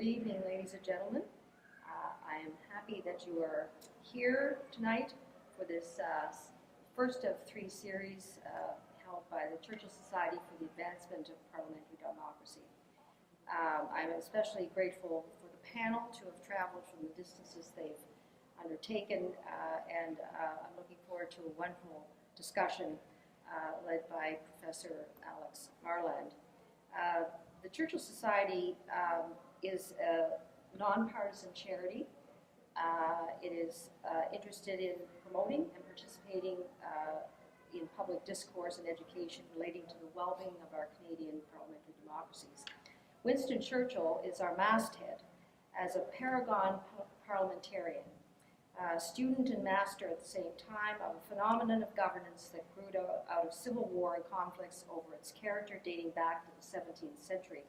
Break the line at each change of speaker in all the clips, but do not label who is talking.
Good evening, ladies and gentlemen. I am happy that you are here tonight for this first of three series held by the Churchill Society for the Advancement of Parliamentary Democracy. I'm especially grateful for the panel to have traveled from the distances they've undertaken, and I'm looking forward to a wonderful discussion led by Professor Alex Marland. The Churchill Society is a nonpartisan charity. It is interested in promoting and participating in public discourse and education relating to the well-being of our Canadian parliamentary democracies. Winston Churchill is our masthead as a paragon parliamentarian, student and master at the same time of a phenomenon of governance that grew out of civil war and conflicts over its character dating back to the 17th century.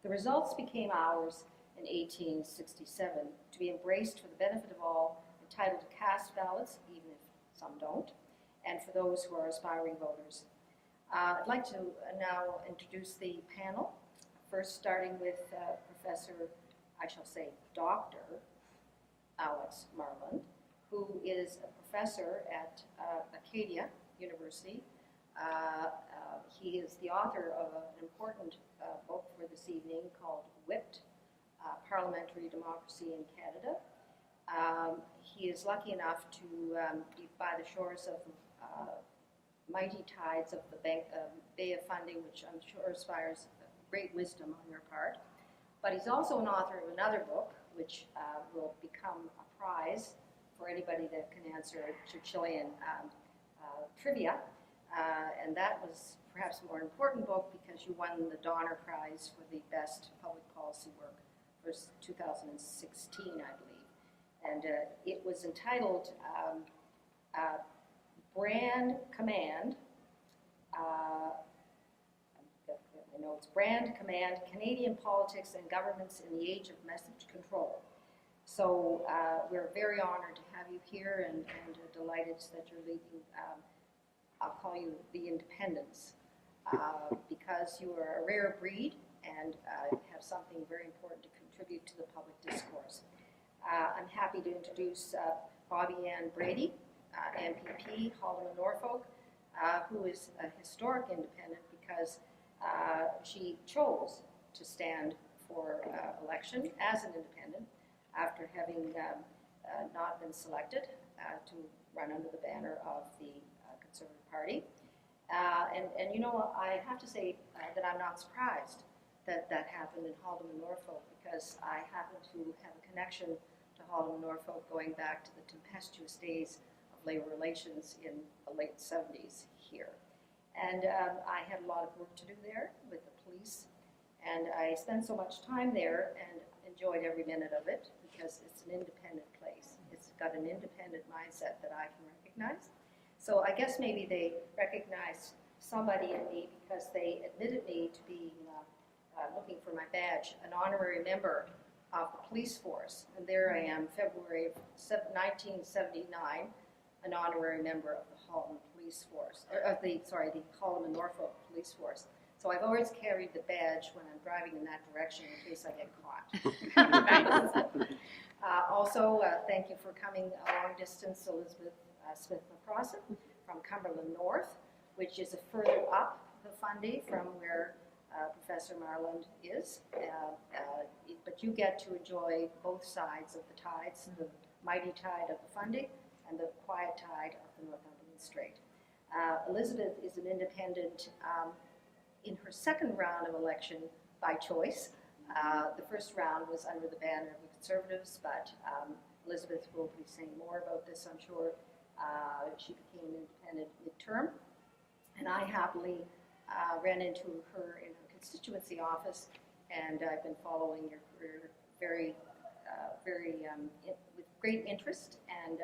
The results became ours in 1867 to be embraced for the benefit of all entitled to cast ballots, even if some don't, and for those who are aspiring voters. I'd like to now introduce the panel, first starting with Professor, I shall say, Dr. Alex Marland, who is a professor at Acadia University. He is the author of an important book for this evening called Whipped, Parliamentary Democracy in Canada. He is lucky enough to be by the shores of the mighty tides of the Bay of Fundy, which I'm sure inspires great wisdom on your part. But he's also an author of another book, which will become a prize for anybody that can answer Churchillian trivia. And that was perhaps a more important book because you won the Donner Prize for the best public policy work for 2016, I believe. And it was entitled Brand Command, Brand Command, Canadian Politics and Governments in the Age of Message Control. So we're very honored to have you here and delighted that you're leading, I'll call you the independents, because you are a rare breed and have something very important to contribute to the public discourse. I'm happy to introduce Bobby Ann Brady, MPP, Haldeman Norfolk, who is a historic independent because she chose to stand for election as an independent after having not been selected to run under the banner of the Conservative Party. And you know, I have to say that I'm not surprised that that happened in Haldeman Norfolk because I happen to have a connection to Haldeman Norfolk going back to the tempestuous days of labor relations in the late 70s here. And I had a lot of work to do there with the police, and I spent so much time there and enjoyed every minute of it because it's an independent place. It's got an independent mindset that I can recognize. So I guess maybe they recognized somebody in me because they admitted me to being, looking for my badge, an honorary member of the police force. And there I am, February of 1979, an honorary member of the Haldeman Police Force, or the Haldeman Norfolk Police Force. So I've always carried the badge when I'm driving in that direction in case I get caught. Also, thank you for coming a long distance, Elizabeth Smith-McCrossan from Cumberland North, which is a further up the Fundy from where Professor Marland is. But you get to enjoy both sides of the tides, the mighty tide of the Fundy and the quiet tide of the Northumberland Strait. Elizabeth is an independent in her second round of election by choice. The first round was under the banner of the Conservatives, but Elizabeth will be saying more about this, I'm sure. She became an independent midterm, and I happily ran into her in her constituency office, and I've been following your career with great interest, and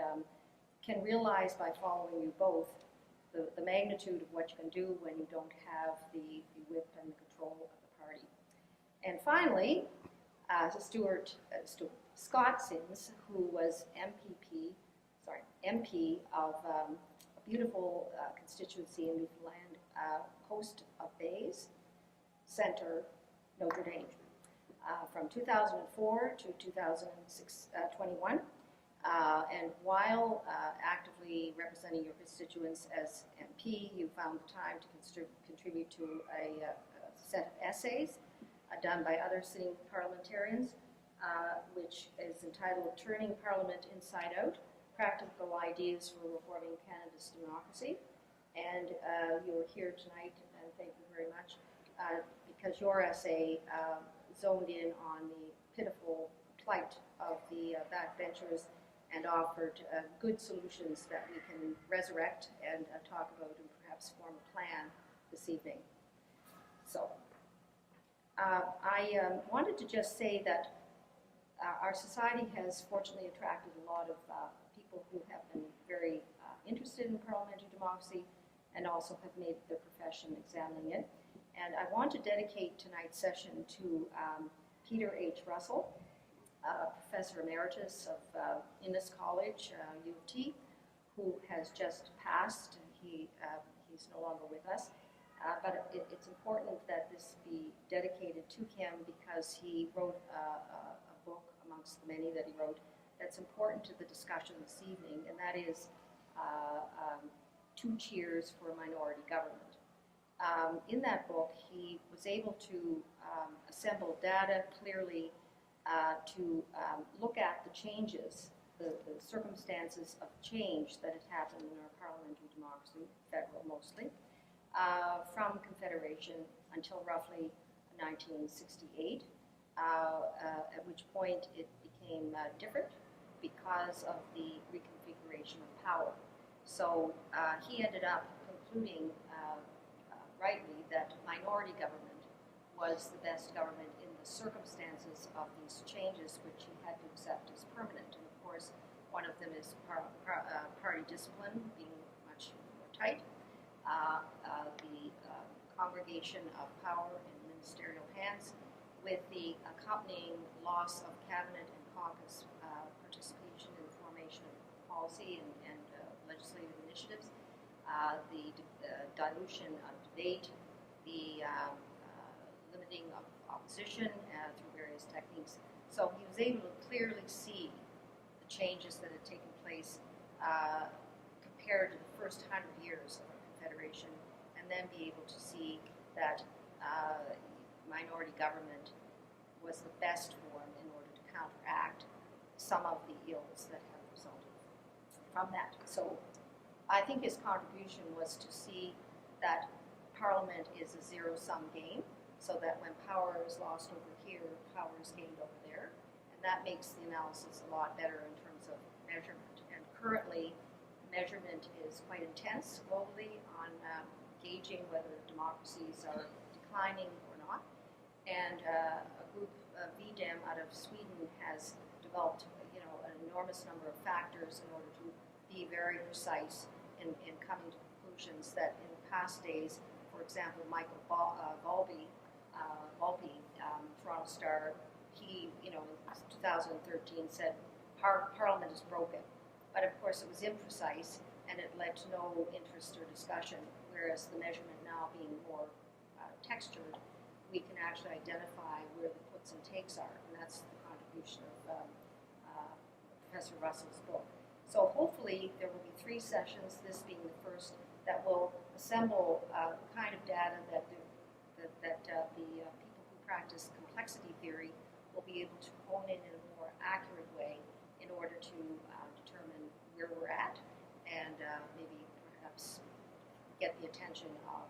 can realize by following you both the magnitude of what you can do when you don't have the whip and the control of the party. And finally, Scott Sims, who was MP of a beautiful constituency in Newfoundland, coast of Bays, Centre, Notre Dame. from 2004 to 2021. And while actively representing your constituents as MP, you found the time to contribute to a set of essays done by other sitting parliamentarians, which is entitled Turning Parliament Inside Out, Practical Ideas for Reforming Canada's Democracy. And you're here tonight, and thank you very much, because your essay zoned in on the pitiful plight of the backbenchers and offered good solutions that we can resurrect and talk about and perhaps form a plan this evening. So I wanted to just say that our society has fortunately attracted a lot of people who have been very interested in parliamentary democracy and also have made their profession examining it. And I want to dedicate tonight's session to Peter H. Russell, Professor Emeritus of Innis College, U of T, who has just passed. He's no longer with us. But it's important that this be dedicated to him because he wrote a book amongst the many that he wrote that's important to the discussion this evening, and that is Two Cheers for Minority Government. In that book, he was able to assemble data clearly to look at the changes, the circumstances of change that had happened in our parliamentary democracy, federal mostly, from Confederation until roughly 1968, at which point it became different because of the reconfiguration of power. So he ended up concluding rightly that minority government was the best government in the circumstances of these changes, which he had to accept as permanent. And of course, one of them is party discipline being much more tight, the congregation of power in ministerial hands, with the accompanying loss of cabinet and caucus participation in the formation of policy and legislative initiatives, the dilution of debate, the limiting of opposition through various techniques. So he was able to clearly see the changes that had taken place compared to the first 100 years of our Confederation, and then be able to see that minority government was the best form in order to counteract some of the ills that have resulted from that. So I think his contribution was to see that Parliament is a zero-sum game, so that when power is lost over here, power is gained over there, and that makes the analysis a lot better in terms of measurement. And currently, measurement is quite intense globally on gauging whether democracies are declining or not. And a group, VDEM out of Sweden, has developed an enormous number of factors in order to be very precise in coming to conclusions that in past days, for example, Michael Volpe, Toronto Star, he, in 2013 said, Parliament is broken. But of course it was imprecise and it led to no interest or discussion, whereas the measurement now being more textured, we can actually identify where the puts and takes are, and that's the contribution of Professor Russell's book. So hopefully there will be 3 sessions, this being the first, that will assemble the kind of data that the people who practice complexity theory will be able to hone in a more accurate way in order to determine where we're at and maybe perhaps get the attention of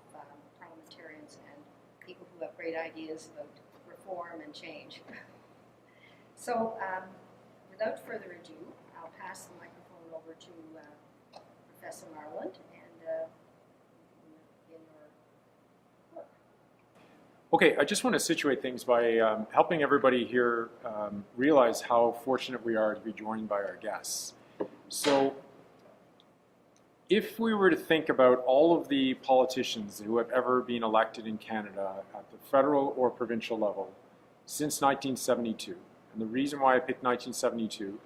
parliamentarians and people who have great ideas about reform and change. So without further ado, I'll pass the microphone over to Professor Marland and begin your work.
Okay, I just want to situate things by helping everybody here realize how fortunate we are to be joined by our guests. So, if we were to think about all of the politicians who have ever been elected in Canada at the federal or provincial level since 1972, and the reason why I picked 1972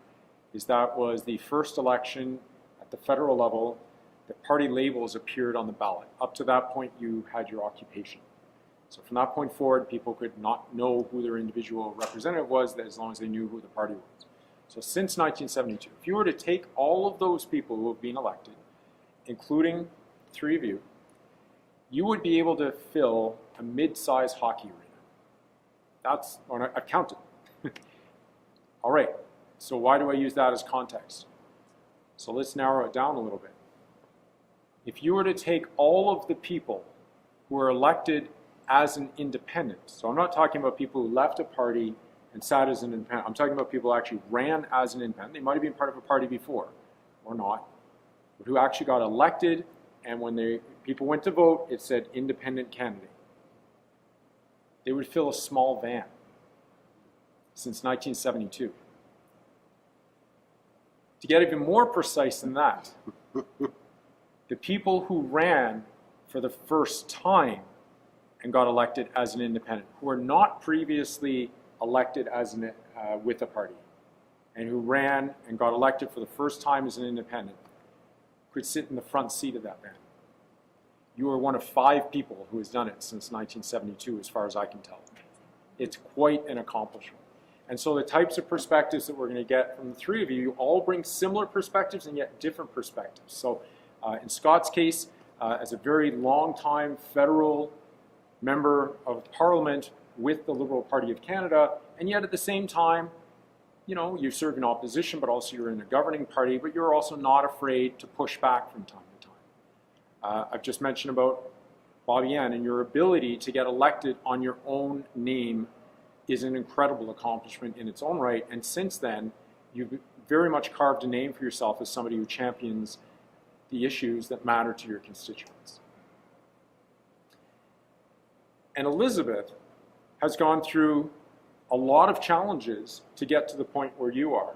is that was the first election at the federal level that party labels appeared on the ballot. Up to that point, you had your occupation. So from that point forward, people could not know who their individual representative was as long as they knew who the party was. So since 1972, if you were to take all of those people who have been elected, including 3 of you, you would be able to fill a mid-sized hockey arena. That's, I've counted. All right, so why do I use that as context? So let's narrow it down a little bit. If you were to take all of the people who were elected as an independent, so I'm not talking about people who left a party and sat as an independent, I'm talking about people who actually ran as an independent. They might have been part of a party before, or not, but who actually got elected, and when people went to vote, it said independent candidate. They would fill a small van since 1972. To get even more precise than that, the people who ran for the first time and got elected as an independent, who were not previously elected as with a party, and who ran and got elected for the first time as an independent, could sit in the front seat of that van. You are one of 5 people who has done it since 1972, as far as I can tell. It's quite an accomplishment. And so the types of perspectives that we're going to get from the 3 of you, you all bring similar perspectives and yet different perspectives. So in Scott's case, as a very long-time federal member of Parliament with the Liberal Party of Canada, and yet at the same time, you know, you serve in opposition, but also you're in a governing party, but you're also not afraid to push back from time to time. I've just mentioned about Bobby Ann, and your ability to get elected on your own name is an incredible accomplishment in its own right, and since then, you've very much carved a name for yourself as somebody who champions the issues that matter to your constituents. And Elizabeth has gone through a lot of challenges to get to the point where you are.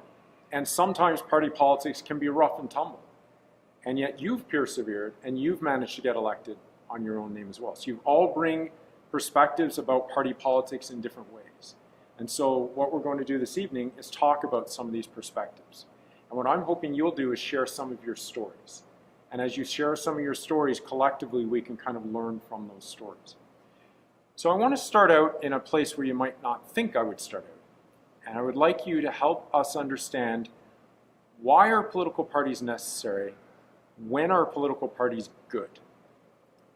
And sometimes party politics can be rough and tumble. And yet you've persevered and you've managed to get elected on your own name as well. So you all bring perspectives about party politics in different ways. And so what we're going to do this evening is talk about some of these perspectives. And what I'm hoping you'll do is share some of your stories. And as you share some of your stories, collectively we can kind of learn from those stories. So I want to start out in a place where you might not think I would start out. And I would like you to help us understand, why are political parties necessary? When are political parties good?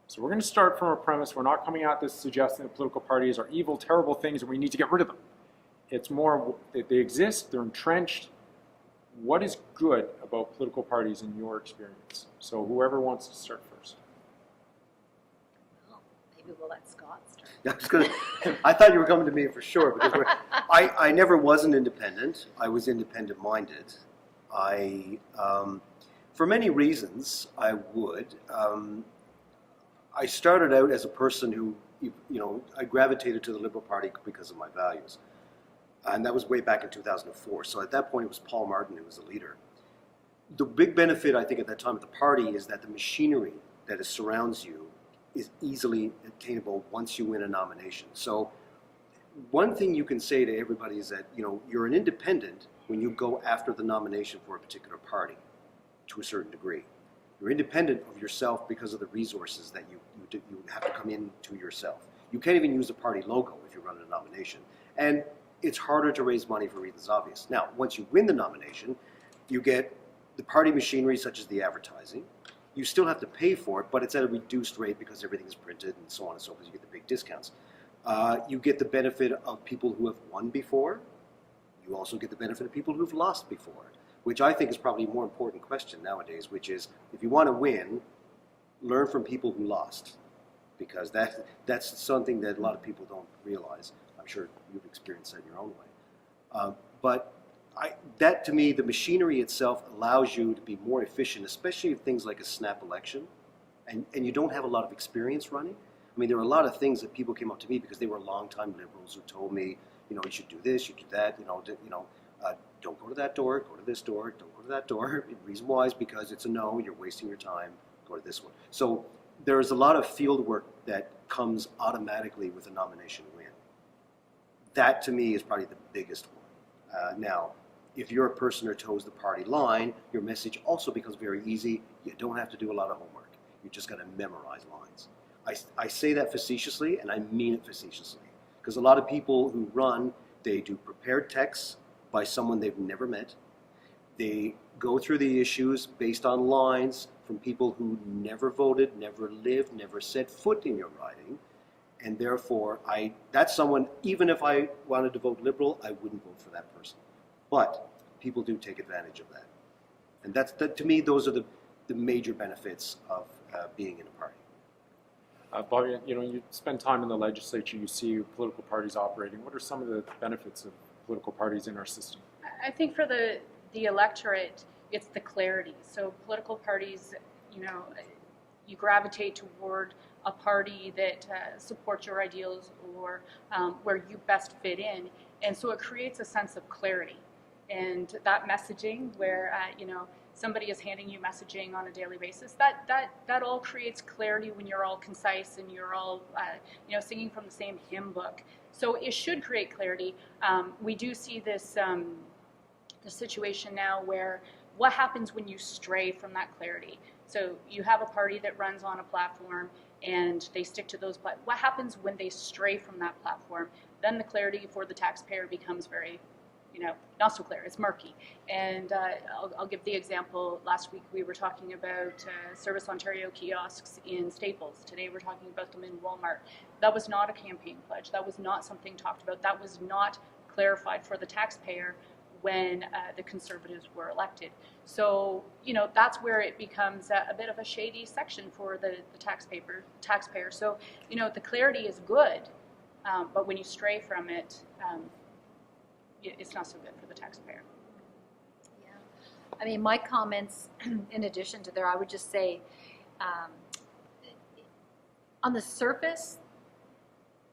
So we're going to start from a premise. We're not coming at this suggesting that political parties are evil, terrible things and we need to get rid of them. It's more that they exist, they're entrenched. What is good about political parties in your experience? So whoever wants to start first.
Well, maybe we'll let Scott start.
I thought you were coming to me for sure, because I never was an independent. I was independent-minded. For many reasons, I would. I started out as a person who, I gravitated to the Liberal Party because of my values. And that was way back in 2004. So at that point, it was Paul Martin who was the leader. The big benefit, I think, at that time of the party is that the machinery that surrounds you is easily attainable once you win a nomination. So one thing you can say to everybody is that, you're an independent when you go after the nomination for a particular party to a certain degree. You're independent of yourself because of the resources that you have to come into yourself. You can't even use a party logo if you run a nomination. And it's harder to raise money for reasons obvious. Now, once you win the nomination, you get the party machinery such as the advertising. You still have to pay for it, but it's at a reduced rate because everything is printed and so on and so forth. You get the big discounts. You get the benefit of people who have won before. You also get the benefit of people who have lost before, which I think is probably a more important question nowadays, which is, if you want to win, learn from people who lost, because that's something that a lot of people don't realize. I'm sure you've experienced that in your own way. But that, to me, the machinery itself allows you to be more efficient, especially if things like a snap election, and you don't have a lot of experience running. I mean, there were a lot of things that people came up to me because they were longtime Liberals who told me, you should do this, you should do that, don't go to that door, go to this door, don't go to that door. The reason why is because it's a no, you're wasting your time, go to this one. So there's a lot of field work that comes automatically with a nomination win. That, to me, is probably the biggest one. Now, if you're a person who toes the party line, your message also becomes very easy. You don't have to do a lot of homework. You just got to memorize lines. I say that facetiously, and I mean it facetiously. Because a lot of people who run, they do prepared texts by someone they've never met. They go through the issues based on lines from people who never voted, never lived, never set foot in your riding. And therefore, that's someone, even if I wanted to vote Liberal, I wouldn't vote for that person. But people do take advantage of that. And to me, those are the major benefits of being in a party.
Bobby, you spend time in the legislature, you see political parties operating. What are some of the benefits of political parties in our system?
I think for the electorate, it's the clarity. So political parties, you gravitate toward a party that supports your ideals or where you best fit in. And so it creates a sense of clarity. And that messaging where, somebody is handing you messaging on a daily basis, that all creates clarity when you're all concise and you're all, singing from the same hymn book. So it should create clarity. We do see this the situation now where what happens when you stray from that clarity? So you have a party that runs on a platform and they stick to those. What happens when they stray from that platform? Then the clarity for the taxpayer becomes very, not so clear. It's murky. And I'll give the example. Last week we were talking about Service Ontario kiosks in Staples. Today we're talking about them in Walmart. That was not a campaign pledge. That was not something talked about. That was not clarified for the taxpayer when the Conservatives were elected. So, that's where it becomes a bit of a shady section for the taxpayer. So, the clarity is good, but when you stray from it, it's not so good for the taxpayer.
Yeah. I mean, my comments, in addition to there, I would just say, on the surface,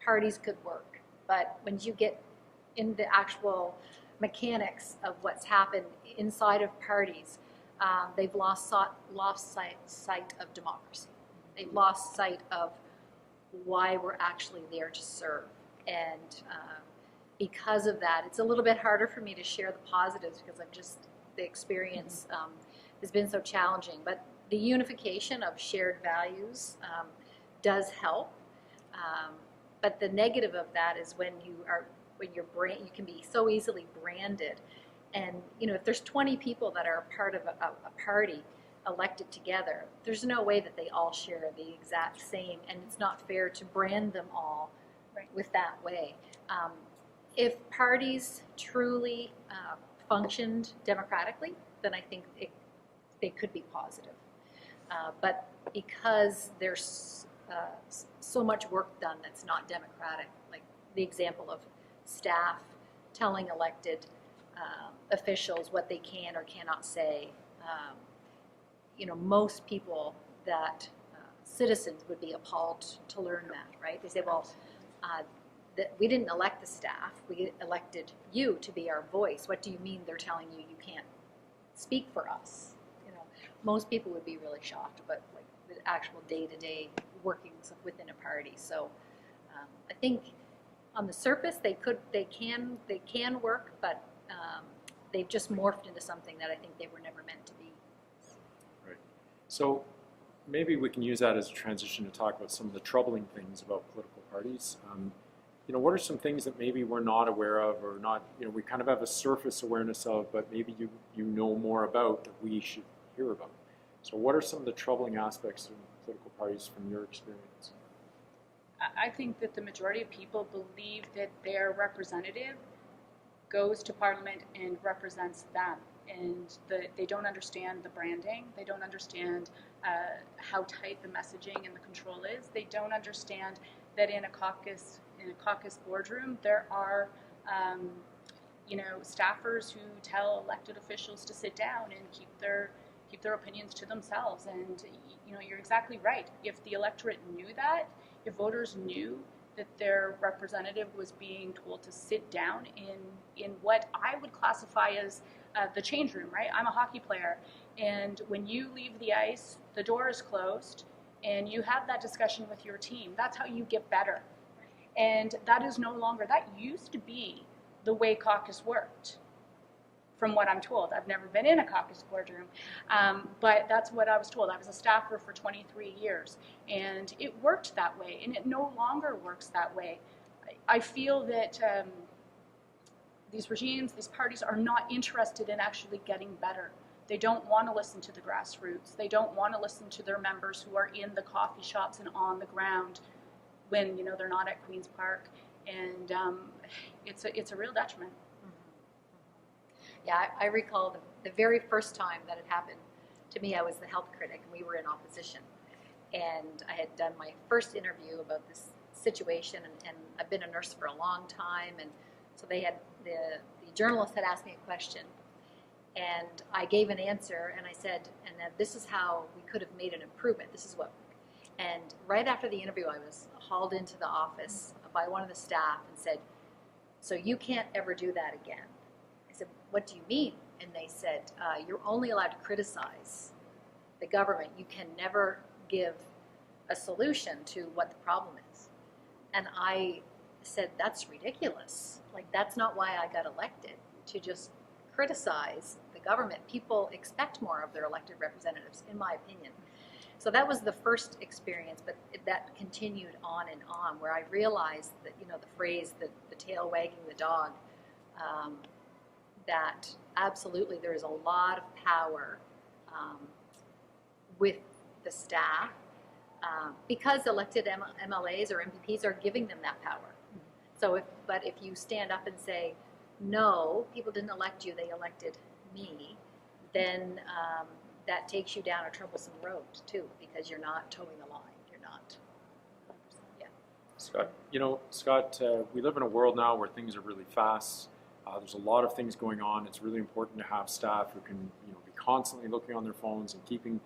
parties could work, but when you get in the actual mechanics of what's happened inside of parties, they've lost sight of democracy. They've lost sight of why we're actually there to serve. And because of that, it's a little bit harder for me to share the positives because the experience has been so challenging. But the unification of shared values does help. But the negative of that is when you can be so easily branded. And, if there's 20 people that are part of a party elected together, there's no way that they all share the exact same, and it's not fair to brand them all with that way. If parties truly functioned democratically, then I think they could be positive. But because there's so much work done that's not democratic, like the example of staff telling elected officials what they can or cannot say. Most people citizens would be appalled to learn that, right? They say, well, we didn't elect the staff, we elected you to be our voice. What do you mean they're telling you can't speak for us? Most people would be really shocked about the actual day-to-day workings within a party. So I think on the surface they can work, but they've just morphed into something that I think they were never meant to be.
Right. So maybe we can use that as a transition to talk about some of the troubling things about political parties. What are some things that maybe we're not aware of, or not, we kind of have a surface awareness of, but maybe you know more about that we should hear about? So what are some of the troubling aspects of political parties from your experience?
I think that the majority of people believe that their representative goes to Parliament and represents them, and they don't understand the branding. They don't understand how tight the messaging and the control is. They don't understand that in a caucus boardroom there are staffers who tell elected officials to sit down and keep their opinions to themselves. And you're exactly right. If the electorate knew that, if voters knew that their representative was being told to sit down in what I would classify as the change room, right? I'm a hockey player, and when you leave the ice, the door is closed, and you have that discussion with your team. That's how you get better. And that is no longer, that used to be the way caucus worked from what I'm told. I've never been in a caucus boardroom, but that's what I was told. I was a staffer for 23 years, and it worked that way, and it no longer works that way. I feel that these regimes, these parties are not interested in actually getting better. They don't want to listen to the grassroots. They don't want to listen to their members who are in the coffee shops and on the ground when they're not at Queen's Park, and it's a real detriment.
Yeah, I recall the very first time that it happened to me. I was the health critic, and we were in opposition, and I had done my first interview about this situation, and I've been a nurse for a long time, and so they had the journalist had asked me a question, and I gave an answer, and I said, and then this is how we could have made an improvement. This is what, and right after the interview, I was hauled into the office by one of the staff and said, so you can't ever do that again. I said, what do you mean? And they said, you're only allowed to criticize the government. You can never give a solution to what the problem is. And I said, that's ridiculous. Like, that's not why I got elected, to just criticize the government. People expect more of their elected representatives, in my opinion. So that was the first experience, but that continued on and on, where I realized that, the phrase, the tail wagging the dog, that absolutely there is a lot of power with the staff because elected MLAs or MPPs are giving them that power. So but if you stand up and say, no, people didn't elect you, they elected me, then that takes you down a troublesome road too, because you're not towing the line. You're not. Yeah.
Scott, we live in a world now where things are really fast. There's a lot of things going on. It's really important to have staff who can, be constantly looking on their phones and keeping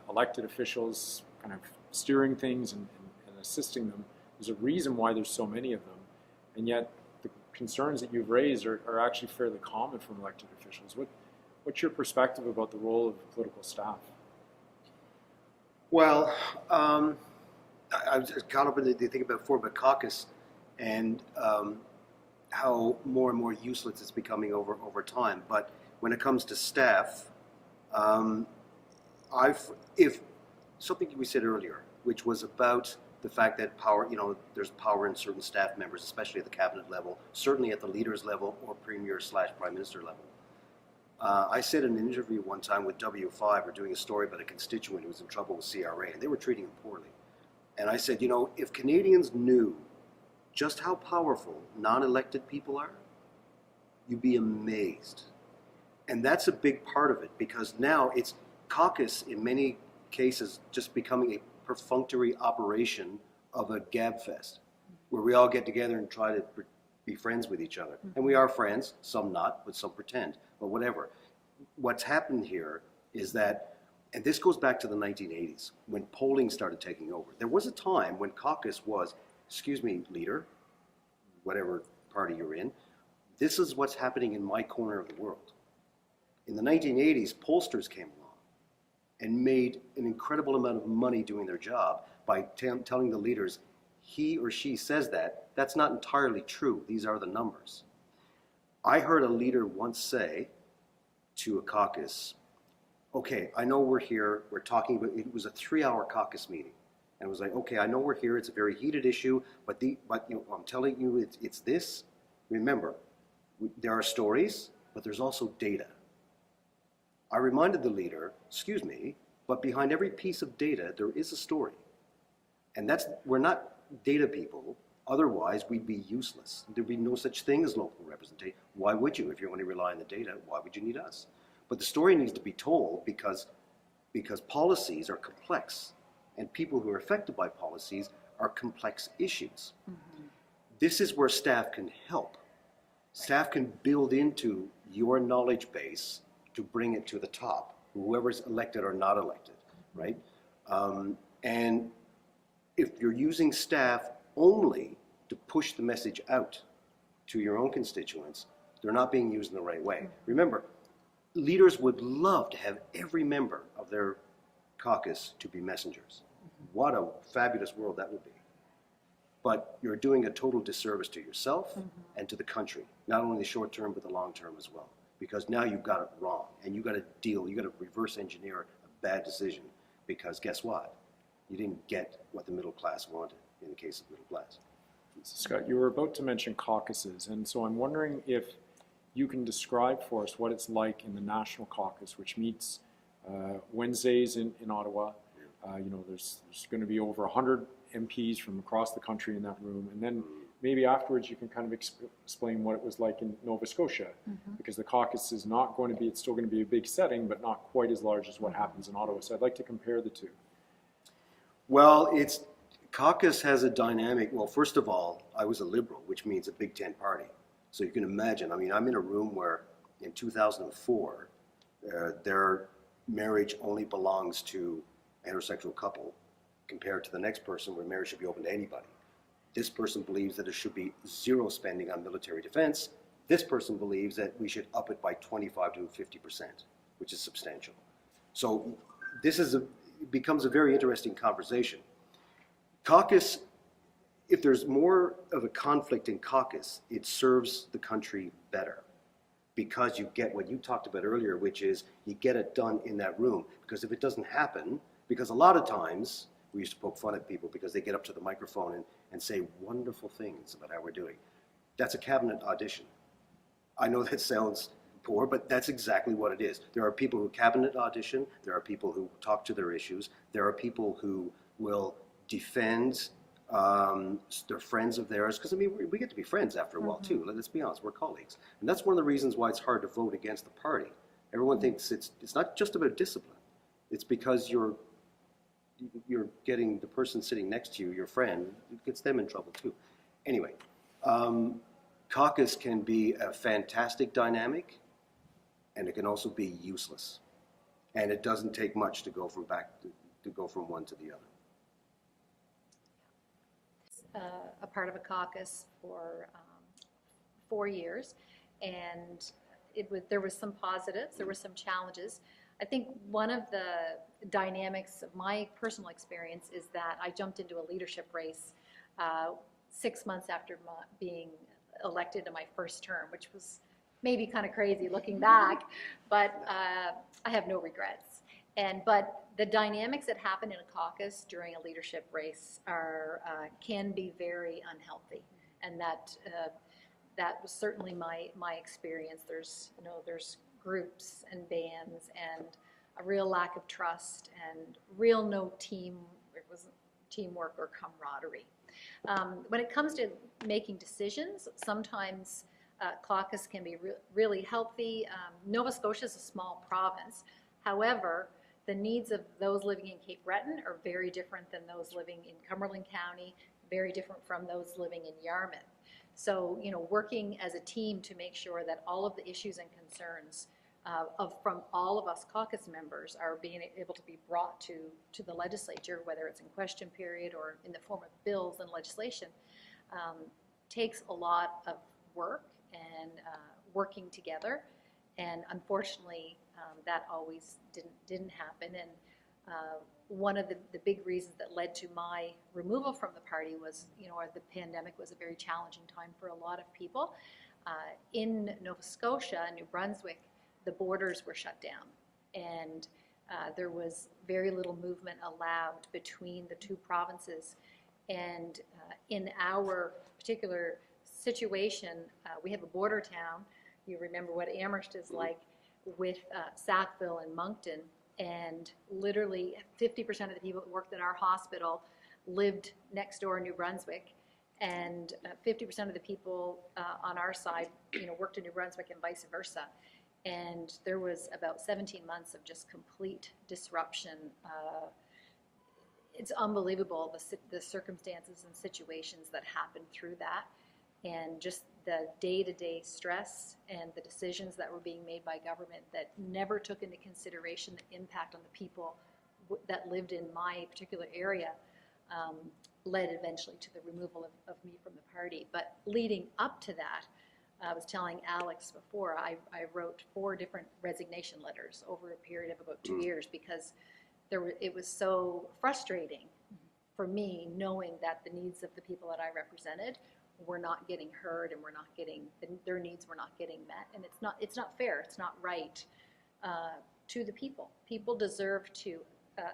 elected officials kind of steering things and assisting them. There's a reason why there's so many of them, and yet the concerns that you've raised are actually fairly common from elected officials. What's your perspective about the role of political staff?
Well, I was caught up in the thing about caucus and how more and more useless it's becoming over time. But when it comes to staff, if something we said earlier, which was about the fact that power, there's power in certain staff members, especially at the cabinet level, certainly at the leaders level or premier/prime minister level. I said in an interview one time with W5, we're doing a story about a constituent who was in trouble with CRA, and they were treating him poorly. And I said, if Canadians knew just how powerful non-elected people are, you'd be amazed. And that's a big part of it, because now it's caucus, in many cases, just becoming a perfunctory operation of a gabfest, where we all get together and try to be friends with each other. And we are friends, some not, but some pretend, but whatever. What's happened here is that, and this goes back to the 1980s, when polling started taking over. There was a time when caucus was, excuse me, leader, whatever party you're in, this is what's happening in my corner of the world. In the 1980s, pollsters came along and made an incredible amount of money doing their job by telling the leaders, he or she says that's not entirely true. These are the numbers. I heard a leader once say to a caucus, okay, I know we're here, we're talking about, it was a 3-hour caucus meeting. And it was like, okay, I know we're here, it's a very heated issue, but I'm telling you, it's this. Remember, there are stories, but there's also data. I reminded the leader, excuse me, but behind every piece of data, there is a story. And we're not data people, otherwise we'd be useless. There'd be no such thing as local representation. Why would you? If you're going to rely on the data, why would you need us? But the story needs to be told because policies are complex, and people who are affected by policies are complex issues. Mm-hmm. This is where staff can help. Staff can build into your knowledge base to bring it to the top, whoever's elected or not elected, right? And if you're using staff only to push the message out to your own constituents, they're not being used in the right way. Remember, leaders would love to have every member of their caucus to be messengers. What a fabulous world that would be. But you're doing a total disservice to yourself and to the country, not only the short term, but the long term as well. because now you've got it wrong, and you got to reverse engineer a bad decision, because guess what? You didn't get what the middle class wanted in the case of middle class.
Scott, you were about to mention caucuses, and so I'm wondering if you can describe for us what it's like in the National Caucus, which meets Wednesdays in Ottawa. There's going to be over 100 MPs from across the country in that room, and then maybe afterwards you can kind of explain what it was like in Nova Scotia, because the caucus is not going to be, it's still going to be a big setting, but not quite as large as what happens in Ottawa. So I'd like to compare the two.
Well, caucus has a dynamic. Well, first of all, I was a Liberal, which means a Big Ten party. So you can imagine, I mean, I'm in a room where in 2004, their marriage only belongs to a heterosexual couple, compared to the next person where marriage should be open to anybody. This person believes that there should be zero spending on military defense. This person believes that we should up it by 25 to 50%, which is substantial. So this becomes a very interesting conversation. Caucus, if there's more of a conflict in caucus, it serves the country better, because you get what you talked about earlier, which is you get it done in that room. Because if it doesn't happen, because a lot of times we used to poke fun at people because they get up to the microphone and say wonderful things about how we're doing. That's a cabinet audition. I know that sounds poor, but that's exactly what it is. There are people who cabinet audition, there are people who talk to their issues, there are people who will defend their friends of theirs, because I mean, we get to be friends after a while too. Let's be honest, we're colleagues. And that's one of the reasons why it's hard to vote against the party. Everyone thinks it's not just about discipline. It's because you're getting the person sitting next to you, your friend, it gets them in trouble too. Anyway, caucus can be a fantastic dynamic, and it can also be useless. And it doesn't take much to go from one to the other.
A part of a caucus for 4 years, and there was some positives, there were some challenges. I think one of the dynamics of my personal experience is that I jumped into a leadership race 6 months after being elected in my first term, which was maybe kind of crazy looking back, but I have no regrets. But the dynamics that happen in a caucus during a leadership race can be very unhealthy, and that was certainly my experience. There's groups and bands and a real lack of trust and real no teamwork or camaraderie. When it comes to making decisions, sometimes caucus can be really healthy. Nova Scotia is a small province. However, the needs of those living in Cape Breton are very different than those living in Cumberland County, very different from those living in Yarmouth. So, working as a team to make sure that all of the issues and concerns from all of us caucus members are being able to be brought to the legislature, whether it's in question period or in the form of bills and legislation, takes a lot of work and working together. And unfortunately, that always didn't happen. And one of the big reasons that led to my removal from the party was, the pandemic was a very challenging time for a lot of people. In Nova Scotia, New Brunswick, the borders were shut down, and there was very little movement allowed between the two provinces. And in our particular situation, we have a border town. You remember what Amherst is like, with Sackville and Moncton, and literally 50% of the people that worked in our hospital lived next door in New Brunswick, and 50% of the people on our side, worked in New Brunswick and vice versa. And there was about 17 months of just complete disruption. It's unbelievable the circumstances and situations that happened through that, and just the day-to-day stress and the decisions that were being made by government that never took into consideration the impact on the people that lived in my particular area, led eventually to the removal of me from the party. But leading up to that, I was telling Alex before, I wrote 4 different resignation letters over a period of about 2 years, because it was so frustrating for me knowing that the needs of the people that I represented were not getting heard and their needs were not getting met. And it's not fair, it's not right to the people. People deserve to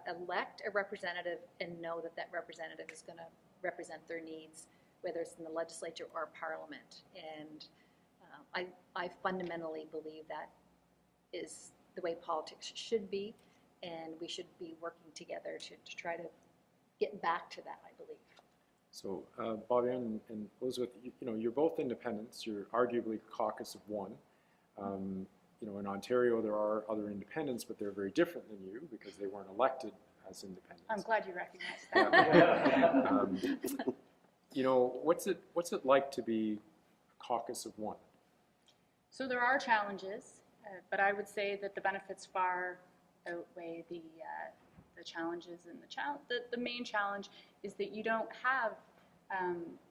elect a representative and know that that representative is going to represent their needs, whether it's in the legislature or parliament. And I fundamentally believe that is the way politics should be, and we should be working together to try to get back to that, I believe.
So, Bobby and Elizabeth, you're both independents. You're arguably a caucus of one. In Ontario, there are other independents, but they're very different than you because they weren't elected as independents.
I'm glad you recognize that.
What's it like to be a caucus of one?
So there are challenges, but I would say that the benefits far outweigh the challenges. And the main challenge is that you don't have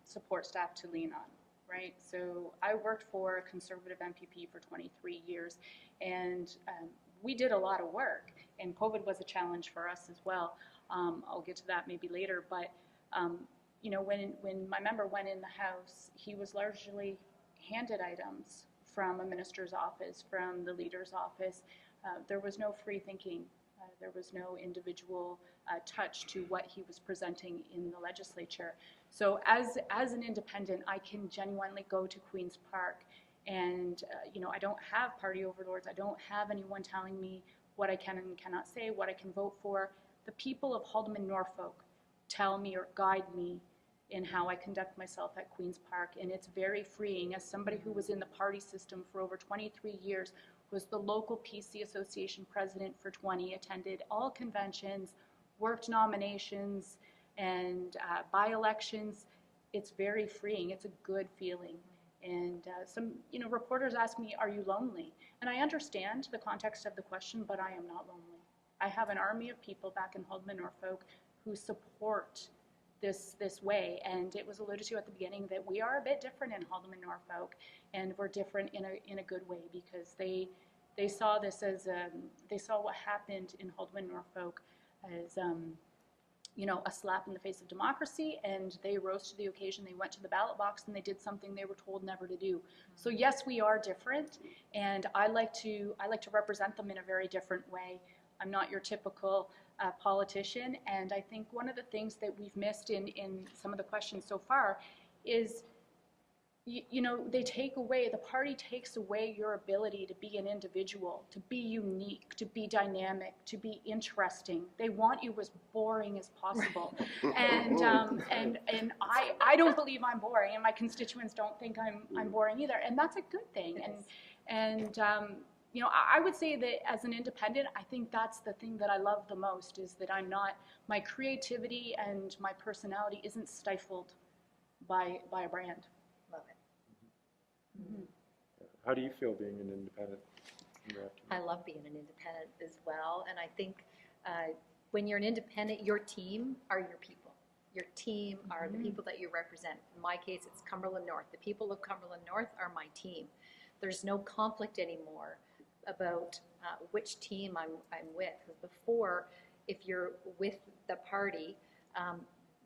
support staff to lean on, right? So I worked for a Conservative MPP for 23 years, and we did a lot of work, and COVID was a challenge for us as well. I'll get to that maybe later, but when my member went in the House, he was largely handed items from a minister's office, from the leader's office. There was no free thinking. There was no individual touch to what he was presenting in the legislature. So as an independent, I can genuinely go to Queen's Park and, I don't have party overlords. I don't have anyone telling me what I can and cannot say, what I can vote for. The people of Haldimand Norfolk tell me or guide me in how I conduct myself at Queen's Park, and it's very freeing. As somebody who was in the party system for over 23 years, was the local PC Association president for 20, attended all conventions, worked nominations and by-elections. It's very freeing. It's a good feeling. And some reporters ask me, are you lonely? And I understand the context of the question, but I am not lonely. I have an army of people back in Haldimand Norfolk who support this way, and it was alluded to at the beginning that we are a bit different in Haldimand Norfolk, and we're different in a good way because they saw this as they saw what happened in Haldimand Norfolk as a slap in the face of democracy, and they rose to the occasion. They went to the ballot box and they did something they were told never to do. So yes, we are different, and I like to represent them in a very different way. I'm not your typical politician, and I think one of the things that we've missed in some of the questions so far is, the party takes away your ability to be an individual, to be unique, to be dynamic, to be interesting. They want you as boring as possible, and I don't believe I'm boring, and my constituents don't think I'm boring either, and that's a good thing. And I would say that as an independent, I think that's the thing that I love the most, is that my creativity and my personality isn't stifled by a brand.
Love it.
Mm-hmm.
How do you feel being an independent?
I love being an independent as well, and I think when you're an independent, your team are your people. Your team are the people that you represent. In my case, it's Cumberland North. The people of Cumberland North are my team. There's no conflict anymore about which team I'm with. Before, if you're with the party,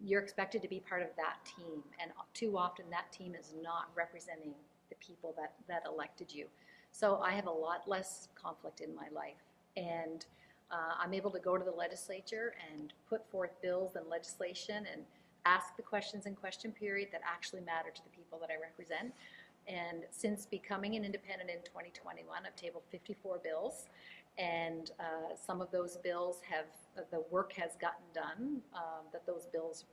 you're expected to be part of that team, and too often that team is not representing the people that elected you. So I have a lot less conflict in my life, and I'm able to go to the legislature and put forth bills and legislation and ask the questions in question period that actually matter to the people that I represent. And since becoming an independent in 2021, I've tabled 54 bills, and some of those bills the work has gotten done, that those bills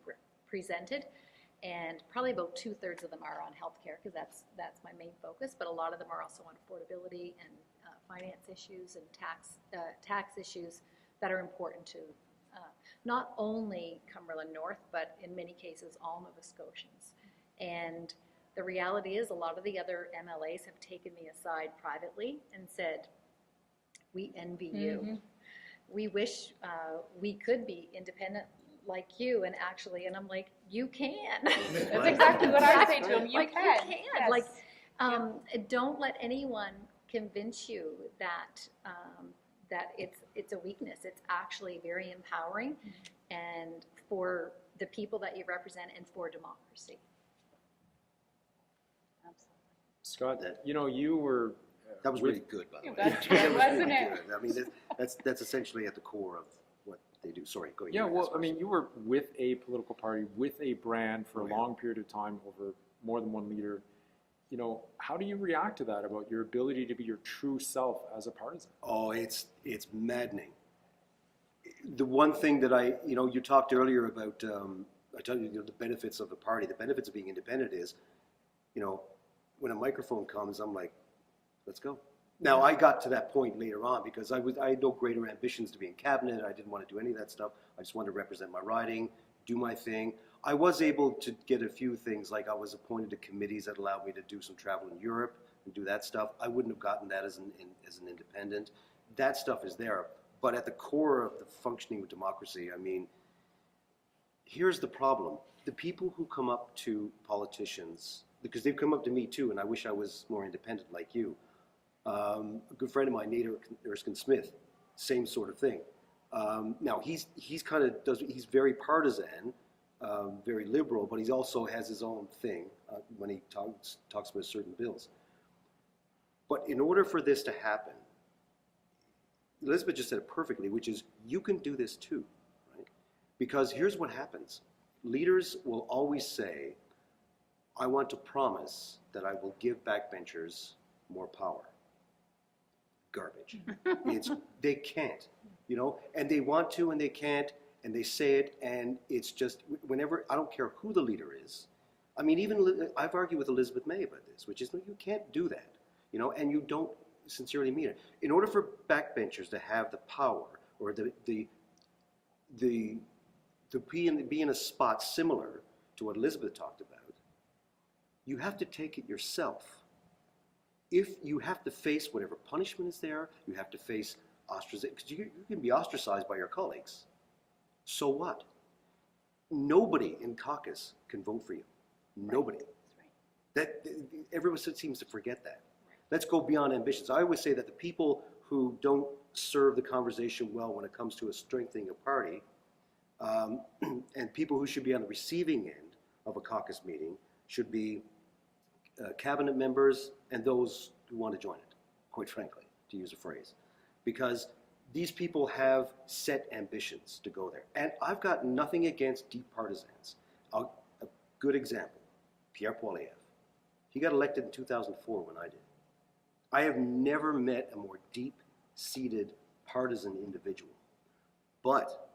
presented, and probably about 2/3 of them are on healthcare, because that's my main focus, but a lot of them are also on affordability and finance issues and tax issues that are important to not only Cumberland North, but in many cases all Nova Scotians. And the reality is a lot of the other MLAs have taken me aside privately and said, we envy you.
Mm-hmm.
We wish we could be independent like you, and I'm like, you can.
That's exactly what I say to them. You can.
You can.
Yes.
Like, don't let anyone convince you that that it's a weakness. It's actually very empowering, and for the people that you represent, and for democracy.
Scott,
That-
you were.
That was
with-
really good, by the way.
That's
That
good,
was
wasn't
really
it?
good. I mean, that's essentially at the core of what they do. Sorry, go ahead.
Yeah,
You
well,
ask
I mean,
first.
you were with a political party, with a brand for a
Oh, yeah.
long period of time over more than one leader. How do you react to that about your ability to be your true self as a partisan?
Oh, it's maddening. The one thing that you talked earlier about, I tell you, the benefits of the party. The benefits of being independent is, when a microphone comes, I'm like, let's go. Now, I got to that point later on because I had no greater ambitions to be in cabinet. I didn't want to do any of that stuff. I just wanted to represent my riding, do my thing. I was able to get a few things, like I was appointed to committees that allowed me to do some travel in Europe and do that stuff. I wouldn't have gotten that as an independent. That stuff is there. But at the core of the functioning of democracy, I mean, here's the problem. The people who come up to politicians, because they've come up to me too, and I wish I was more independent like you. A good friend of mine, Nate Erskine Smith, same sort of thing. Now he's very partisan, very liberal, but he also has his own thing when he talks about certain bills. But in order for this to happen, Elizabeth just said it perfectly, which is you can do this too, right? Because here's what happens. Leaders will always say, I want to promise that I will give backbenchers more power. Garbage. They can't, and they want to and they can't, and they say it, and it's just, whenever, I don't care who the leader is. I mean, even I've argued with Elizabeth May about this, which is, you can't do that, and you don't sincerely mean it. In order for backbenchers to have the power, or be in a spot similar to what Elizabeth talked about, you have to take it yourself. If you have to face whatever punishment is there, you have to face ostracization, because you can be ostracized by your colleagues. So what? Nobody in caucus can vote for you. Nobody.
That's right.
Everyone seems to forget that. Let's go beyond ambitions. I always say that the people who don't serve the conversation well when it comes to a strengthening a party, and people who should be on the receiving end of a caucus meeting should be cabinet members and those who want to join it, quite frankly, to use a phrase. Because these people have set ambitions to go there. And I've got nothing against deep partisans. A good example, Pierre Poilievre. He got elected in 2004 when I did. I have never met a more deep-seated partisan individual. But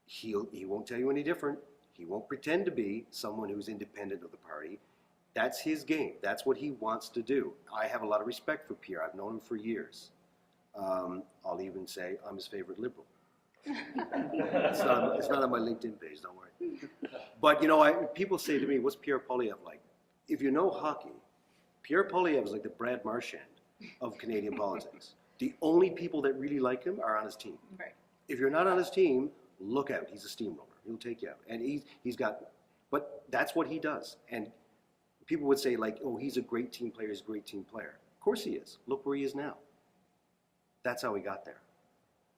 he won't tell you any different. He won't pretend to be someone who's independent of the party. That's his game. That's what he wants to do. I have a lot of respect for Pierre. I've known him for years. I'll even say I'm his favorite liberal. It's not on my LinkedIn page, don't worry. But, people say to me, what's Pierre Poilievre like? If you know hockey, Pierre Poilievre is like the Brad Marchand of Canadian politics. The only people that really like him are on his team.
Right.
If you're not on his team, look out. He's a steamroller. He'll take you out. And but that's what he does. And people would say, like, oh, he's a great team player. He's a great team player. Of course he is. Look where he is now. That's how he got there.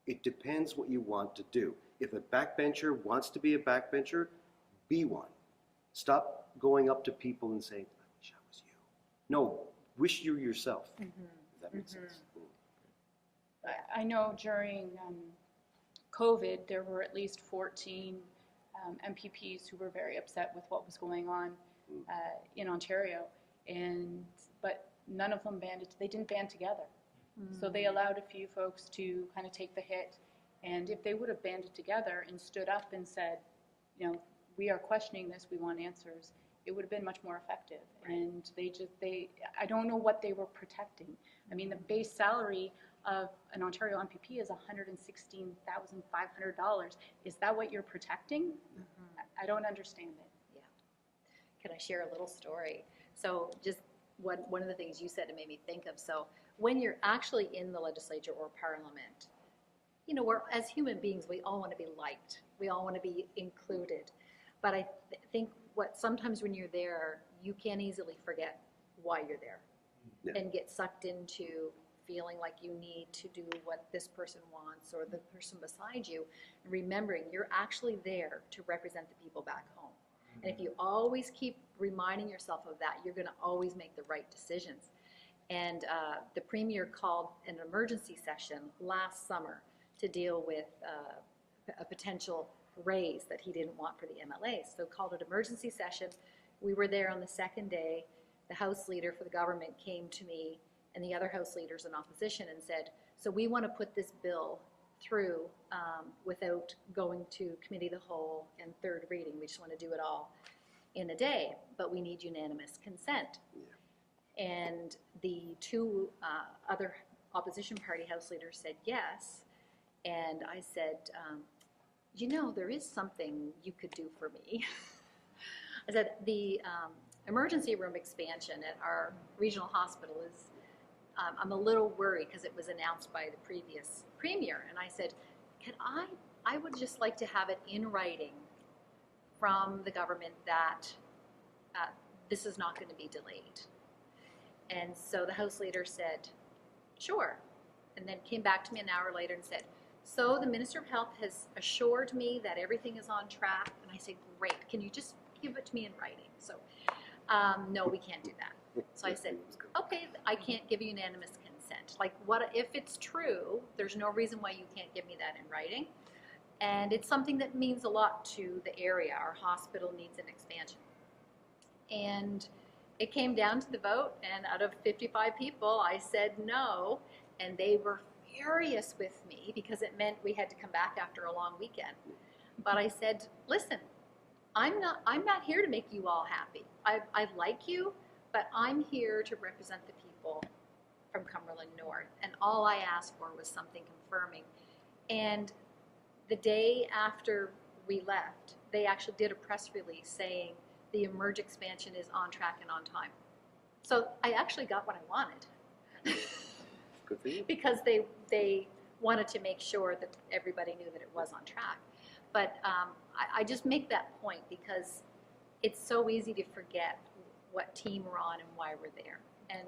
It depends what you want to do. If a backbencher wants to be a backbencher, be one. Stop going up to people and saying, I wish I was you. No, wish you yourself. If that makes sense.
I know during COVID, there were at least 14 MPPs who were very upset with what was going on in Ontario, but none of them banded. They didn't band together. So they allowed a few folks to kind of take the hit. And if they would have banded together and stood up and said, we are questioning this, we want answers, it would have been much more effective. And I don't know what they were protecting. I mean, the base salary of an Ontario MPP is $116,500. Is that what you're protecting? I don't understand it.
Yeah. Can I share a little story? So just one of the things you said, it made me think of. So when you're actually in the legislature or parliament, we're, as human beings, we all want to be liked. We all want to be included. But I think sometimes when you're there, you can easily forget why you're there and get sucked into feeling like you need to do what this person wants or the person beside you, and remembering you're actually there to represent the people back home. And if you always keep reminding yourself of that, you're going to always make the right decisions. And the Premier called an emergency session last summer to deal with a potential raise that he didn't want for the MLAs. So called an emergency session. We were there on the second day. The House Leader for the government came to me and the other House leaders in opposition and said, so we want to put this bill through without going to committee of the whole and third reading. We just want to do it all in a day, but we need unanimous consent.
Yeah.
And the two other opposition party House leaders said yes. And I said, you know, there is something you could do for me. I said, the emergency room expansion at our regional hospital is, I'm a little worried because it was announced by the previous Premier. And I said, I would just like to have it in writing from the government that this is not going to be delayed. And so the House Leader said, sure. And then came back to me an hour later and said, so the Minister of Health has assured me that everything is on track. And I said, great, can you just give it to me in writing? So, no, we can't do that. So I said, okay, I can't give you unanimous consent. Like, what if it's true, there's no reason why you can't give me that in writing. And it's something that means a lot to the area. Our hospital needs an expansion. And it came down to the vote, and out of 55 people, I said no, and they were furious with me because it meant we had to come back after a long weekend. But I said, listen, I'm not here to make you all happy. I like you, but I'm here to represent the people from Cumberland North, and all I asked for was something confirming. And the day after we left, they actually did a press release saying the Emerge expansion is on track and on time. So I actually got what I wanted.
Good for you.
Because they wanted to make sure that everybody knew that it was on track. But I just make that point because it's so easy to forget what team we're on and why we're there. And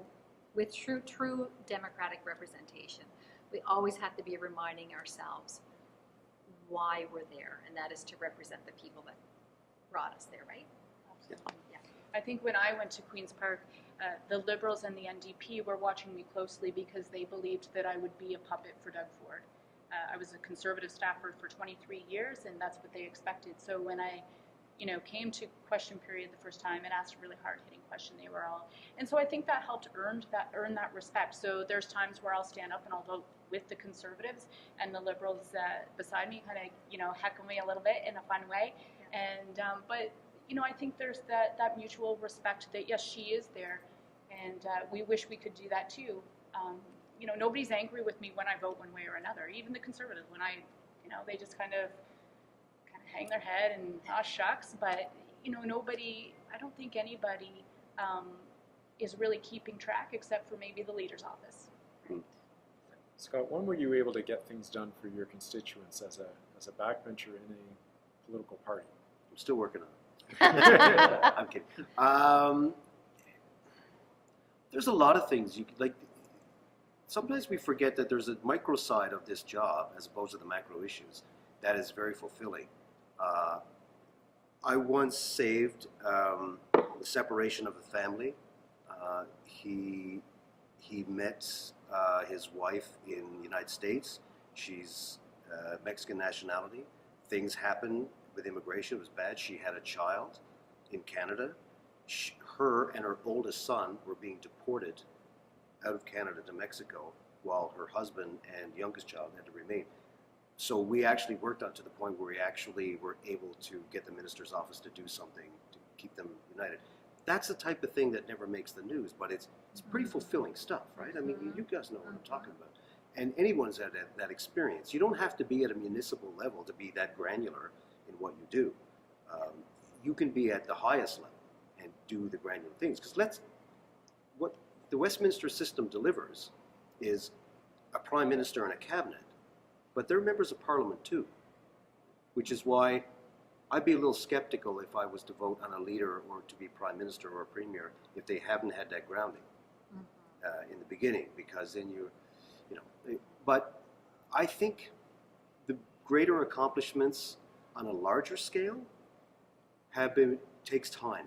with true democratic representation, we always have to be reminding ourselves why we're there, and that is to represent the people that brought us there, right?
Absolutely. Yeah. I think when I went to Queen's Park, the Liberals and the NDP were watching me closely because they believed that I would be a puppet for Doug Ford. I was a Conservative staffer for 23 years, and that's what they expected. So when I, came to question period the first time and asked a really hard-hitting question, they were all, and so I think that helped earn that respect. So there's times where I'll stand up and I'll vote with the Conservatives, and the Liberals beside me kind of, heckle me a little bit in a fun way. And but I think there's that mutual respect that yes, she is there, and we wish we could do that too. Nobody's angry with me when I vote one way or another. Even the Conservatives, when they just kind of hang their head and shucks. But nobody. I don't think anybody is really keeping track except for maybe the leader's office. Right?
Scott, when were you able to get things done for your constituents as a backbencher in a political party?
I'm still working on it. I'm kidding. There's a lot of things you like. Sometimes we forget that there's a micro side of this job as opposed to the macro issues that is very fulfilling. I once saved the separation of a family. He met his wife in the United States. She's Mexican nationality. Things happened with immigration. It was bad. She had a child in Canada. Her and her oldest son were being deported out of Canada to Mexico, while her husband and youngest child had to remain. So we actually worked on to the point where we actually were able to get the minister's office to do something to keep them united. That's the type of thing that never makes the news, but it's pretty fulfilling stuff, right? I mean, you guys know what I'm talking about. And anyone's had that experience. You don't have to be at a municipal level to be that granular in what you do. You can be at the highest level and do the granular things. Because what the Westminster system delivers is a prime minister and a cabinet, but they're members of parliament too, which is why I'd be a little skeptical if I was to vote on a leader or to be prime minister or a premier if they haven't had that grounding in the beginning, because then but I think the greater accomplishments on a larger scale takes time.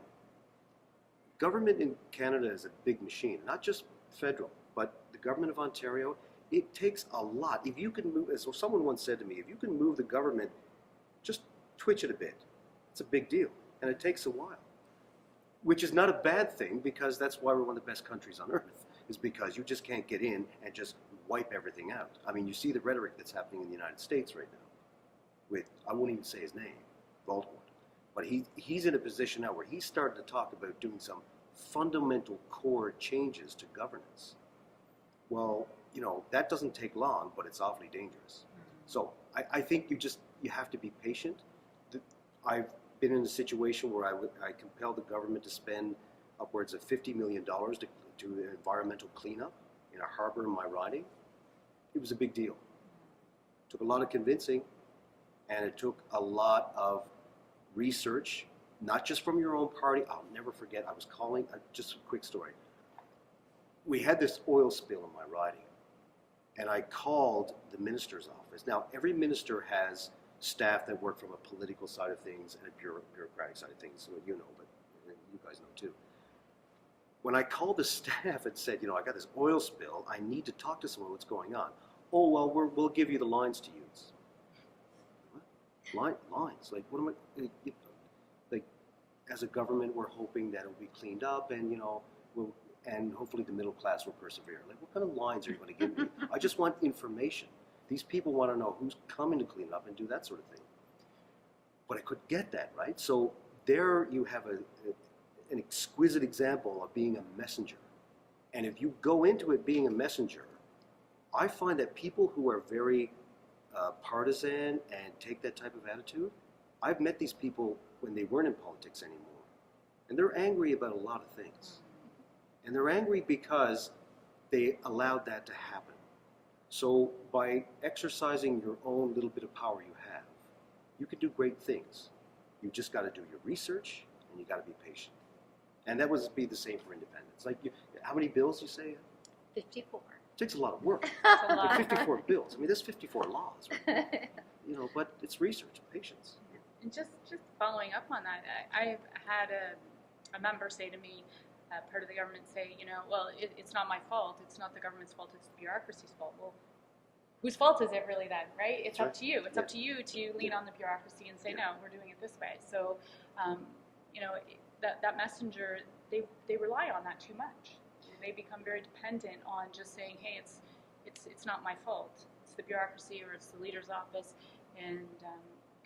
Government in Canada is a big machine, not just federal, but the government of Ontario. It takes a lot. If you can move, as someone once said to me, if you can move the government, just twitch it a bit. It's a big deal, and it takes a while. Which is not a bad thing, because that's why we're one of the best countries on earth, is because you just can't get in and just wipe everything out. I mean, you see the rhetoric that's happening in the United States right now with, I won't even say his name, Voldemort. But he's in a position now where he's starting to talk about doing some fundamental core changes to governance. Well, you know, that doesn't take long, but it's awfully dangerous. So I think you have to be patient. I've been in a situation where I compelled the government to spend upwards of $50 million to do environmental cleanup in a harbor in my riding. It was a big deal. It took a lot of convincing, and it took a lot of research, not just from your own party. I'll never forget, I was calling, just a quick story. We had this oil spill in my riding, and I called the minister's office. Now, every minister has staff that work from a political side of things and a bureaucratic side of things, so you know, but you guys know too. When I called the staff and said, you know, I got this oil spill, I need to talk to someone, what's going on? Oh, well, we'll give you the lines to use. What? Lines? Like, what am I, like, as a government, we're hoping that it'll be cleaned up, and, you know, and hopefully the middle class will persevere. Like, what kind of lines are you going to give me? I just want information. These people want to know who's coming to clean up and do that sort of thing. But I couldn't get that, right? So there you have an exquisite example of being a messenger. And if you go into it being a messenger, I find that people who are very partisan and take that type of attitude, I've met these people when they weren't in politics anymore. And they're angry about a lot of things. And they're angry because they allowed that to happen. So by exercising your own little bit of power you have, you can do great things. You just got to do your research, and you got to be patient. And that would be the same for independence. Like, how many bills you say?
54.
It takes a lot of work.
It's a lot.
Like 54 bills. I mean, there's 54 laws, right? You know, but it's research, patience.
And just following up on that, I've had a member say to me, part of the government say, you know, well, it's not my fault. It's not the government's fault. It's the bureaucracy's fault. Well, whose fault is it really then, right? It's
That's
up to you. It's up to you to lean on the bureaucracy and say, no, we're doing it this way. So, you know, that messenger, they rely on that too much. They become very dependent on just saying, hey, it's not my fault. It's the bureaucracy or it's the leader's office, and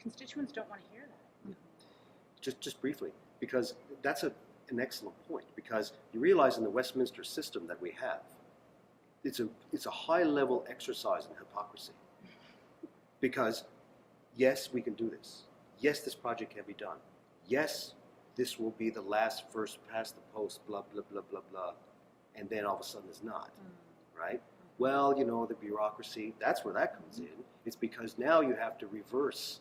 constituents don't want to hear that.
Just briefly, because that's an excellent point, because you realize in the Westminster system that we have, it's a high-level exercise in hypocrisy. Because, yes, we can do this. Yes, this project can be done. Yes, this will be the last first past the post, blah, blah, blah, blah, blah. And then all of a sudden it's not, right? Well, you know, the bureaucracy, that's where that comes in. It's because now you have to reverse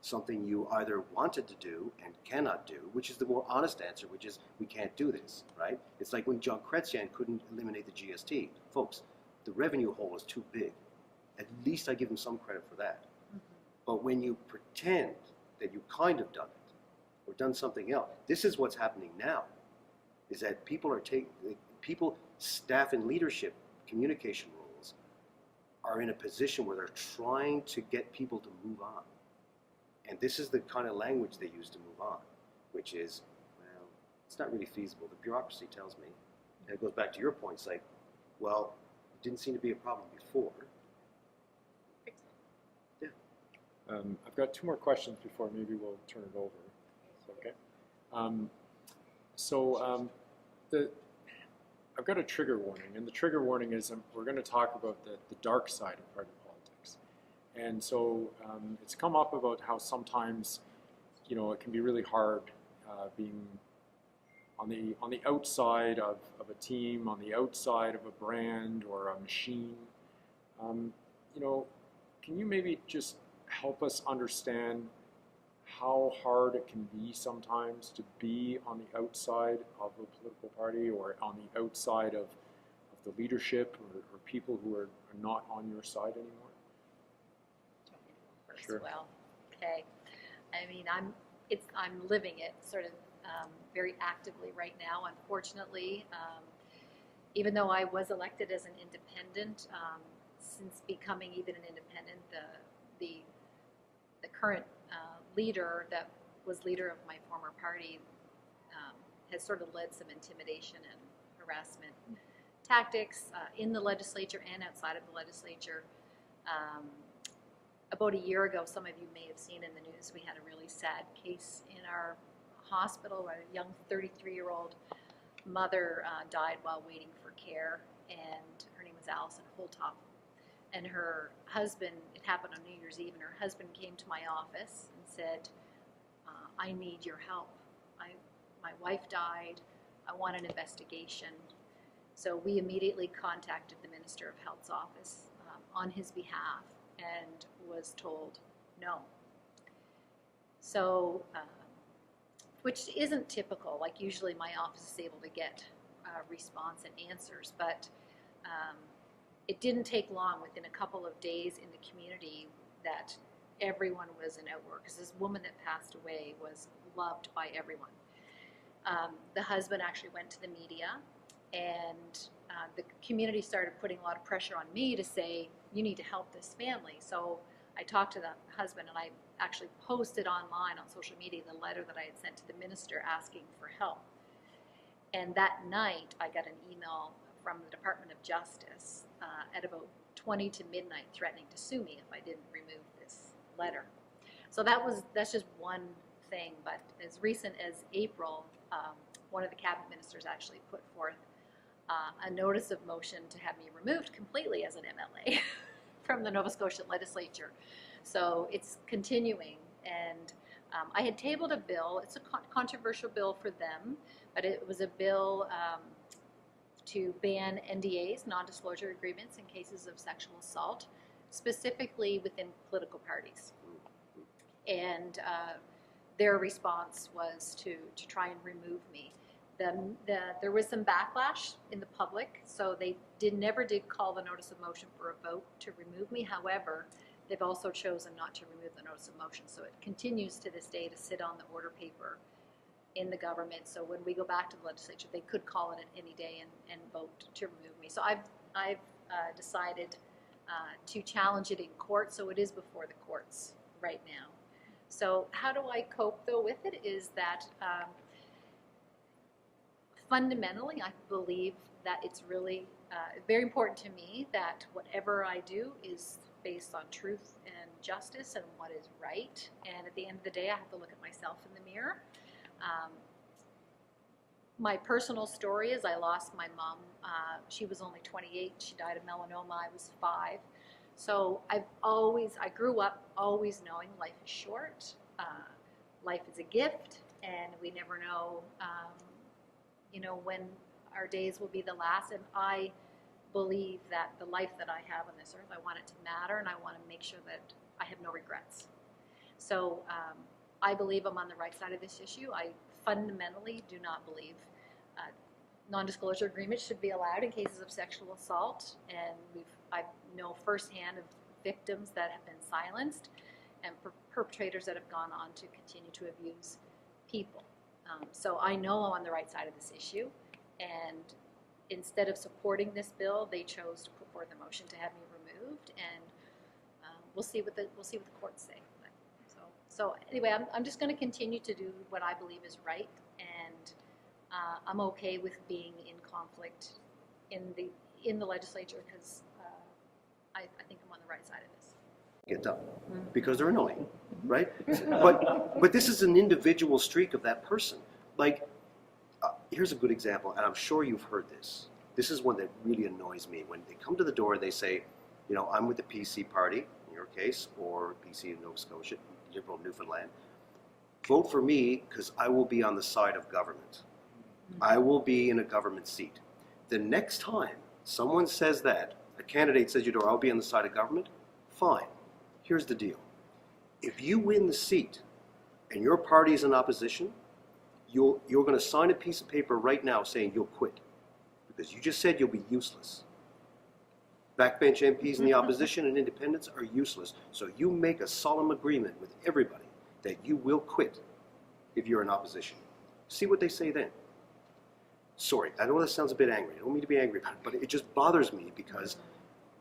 something you either wanted to do and cannot do, which is the more honest answer, which is we can't do this, right? It's like when John Chrétien couldn't eliminate the GST. Folks, the revenue hole is too big. At least I give him some credit for that. But when you pretend that you kind of done it or done something else, this is what's happening now, is that people, staff and leadership, communication roles, are in a position where they're trying to get people to move on. And this is the kind of language they use to move on, which is, well, it's not really feasible. The bureaucracy tells me. And it goes back to your point. It's like, well, it didn't seem to be a problem before. Yeah.
I've got two more questions before maybe we'll turn it over. Okay. I've got a trigger warning, and the trigger warning is we're going to talk about the dark side of party politics. And so it's come up about how sometimes, you know, it can be really hard being on the outside of a team, on the outside of a brand or a machine. You know, can you maybe just help us understand how hard it can be sometimes to be on the outside of a political party or on the outside of the leadership or people who are not on your side anymore?
First,
Sure.
well, okay. I mean, I'm living it sort of very actively right now, unfortunately. Even though I was elected as an independent, since becoming even an independent, the current leader that was leader of my former party has sort of led some intimidation and harassment tactics in the legislature and outside of the legislature. About a year ago, some of you may have seen in the news, we had a really sad case in our hospital where a young 33-year-old mother died while waiting for care, and her name was Allison Holtoff. And her husband, it happened on New Year's Eve, and her husband came to my office and said, I need your help. My wife died. I want an investigation. So we immediately contacted the Minister of Health's office on his behalf and was told no. So, which isn't typical. Like usually my office is able to get response and answers, but it didn't take long, within a couple of days in the community, that everyone was in outroar, because this woman that passed away was loved by everyone. The husband actually went to the media, and the community started putting a lot of pressure on me to say, you need to help this family. So I talked to the husband, and I actually posted online on social media the letter that I had sent to the minister asking for help. And that night, I got an email from the Department of Justice at about 20 to midnight threatening to sue me if I didn't remove this letter. So that's just one thing, but as recent as April, one of the cabinet ministers actually put forth a notice of motion to have me removed completely as an MLA from the Nova Scotia legislature. So it's continuing, and I had tabled a bill. It's a controversial bill for them, but it was a bill to ban NDAs, non-disclosure agreements, in cases of sexual assault, specifically within political parties. And their response was to try and remove me. There was some backlash in the public, so they never did call the notice of motion for a vote to remove me. However, they've also chosen not to remove the notice of motion, so it continues to this day to sit on the order paper in the government. So when we go back to the legislature, they could call it any day and vote to remove me. So I've decided to challenge it in court, so it is before the courts right now. So how do I cope though with it is that fundamentally I believe that it's really very important to me that whatever I do is based on truth and justice and what is right. And at the end of the day, I have to look at myself in the mirror. My personal story is I lost my mom. She was only 28. She died of melanoma. I was 5. So I grew up always knowing life is short. Life is a gift, and we never know, when our days will be the last. And I believe that the life that I have on this earth, I want it to matter, and I want to make sure that I have no regrets. So I believe I'm on the right side of this issue. I fundamentally do not believe non-disclosure agreements should be allowed in cases of sexual assault, and I know firsthand of victims that have been silenced and perpetrators that have gone on to continue to abuse people. So I know I'm on the right side of this issue, and instead of supporting this bill, they chose to put forth a motion to have me removed, and we'll see what the courts say. So anyway, I'm just going to continue to do what I believe is right, and I'm okay with being in conflict in the legislature because I think I'm on the right side of this.
Get done because they're annoying, right? But this is an individual streak of that person. Like, here's a good example, and I'm sure you've heard this. This is one that really annoys me. When they come to the door, they say, I'm with the PC party, in your case, or PC in Nova Scotia, Liberal Newfoundland. Vote for me because I will be on the side of government. I will be in a government seat. The next time someone says that, a candidate says, I'll be on the side of government, fine. Here's the deal. If you win the seat and your party is in opposition, you're going to sign a piece of paper right now saying you'll quit because you just said you'll be useless. Backbench MPs in the opposition and independents are useless. So you make a solemn agreement with everybody that you will quit if you're in opposition. See what they say then. Sorry, I know that sounds a bit angry. I don't mean to be angry about it, but it just bothers me because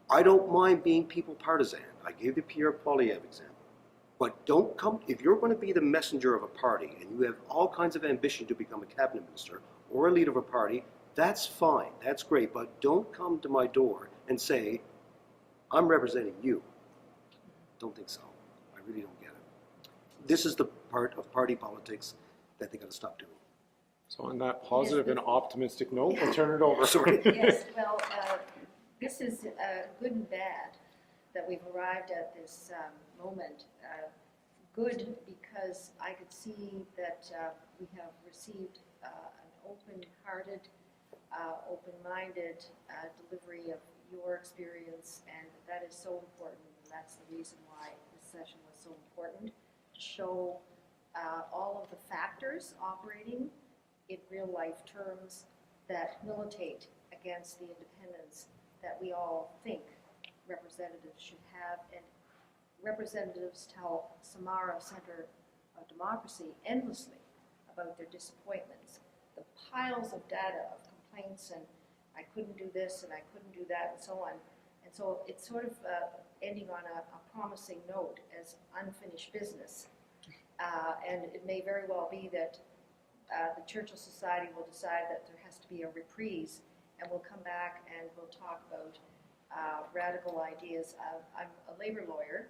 I don't mind being people partisan. I gave the Pierre Poilievre example. But don't come, if you're going to be the messenger of a party and you have all kinds of ambition to become a cabinet minister or a leader of a party, that's fine, that's great, but don't come to my door and say, I'm representing you. Don't think so. I really don't get it. This is the part of party politics that they got to stop doing.
So on that positive and optimistic note, we'll turn it over.
Sorry.
Yes, well, this is good and bad that we've arrived at this moment. Good because I could see that we have received an open-hearted, open-minded delivery of your experience, and that is so important, and that's the reason why this session was so important, to show all of the factors operating in real-life terms that militate against the independence that we all think representatives should have. And representatives tell Samara Center of Democracy endlessly about their disappointments, the piles of data of complaints, and I couldn't do this and I couldn't do that and so on. And so it's sort of ending on a promising note as unfinished business. And it may very well be that the Churchill Society will decide that there has to be a reprise, and we'll come back and we'll talk about radical ideas. I'm a labor lawyer,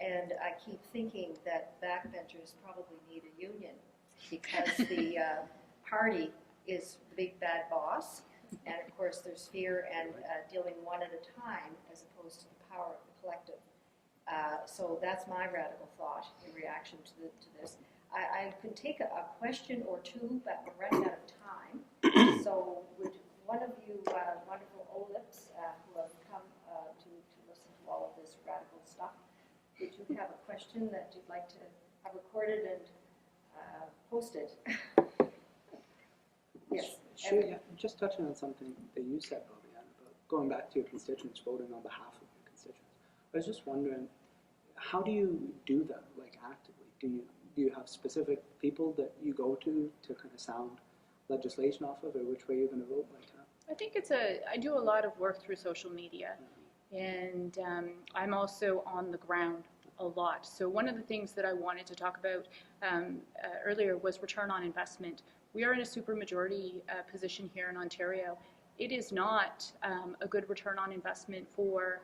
and I keep thinking that backbenchers probably need a union because the party is the big bad boss, and of course there's fear and dealing one at a time as opposed to the power of the collective. So that's my radical thought in reaction to this. I could take a question or two, but we're running out of time. So would one of you wonderful OLIPs who have come to listen to all of this radical stuff, would you have a question that you'd like to have recorded and posted? Yes.
Sure, yeah. Just touching on something that you said, Bobby, about going back to your constituents, voting on behalf of your constituents. I was just wondering, how do you do that, like actively? Do you have specific people that you go to kind of sound legislation off of, or which way you're going to vote?
I think I do a lot of work through social media, and I'm also on the ground a lot. So one of the things that I wanted to talk about earlier was return on investment. We are in a supermajority position here in Ontario. It is not a good return on investment for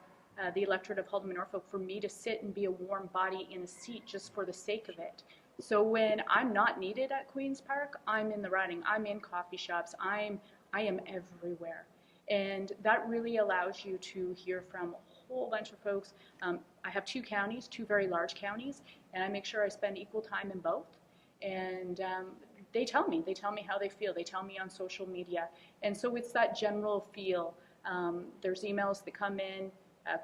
the electorate of Halton and Norfolk for me to sit and be a warm body in a seat just for the sake of it. So when I'm not needed at Queen's Park, I'm in the riding, I'm in coffee shops, I am everywhere. And that really allows you to hear from a whole bunch of folks. I have two counties, two very large counties, and I make sure I spend equal time in both. And they tell me how they feel. They tell me on social media. And so it's that general feel. There's emails that come in,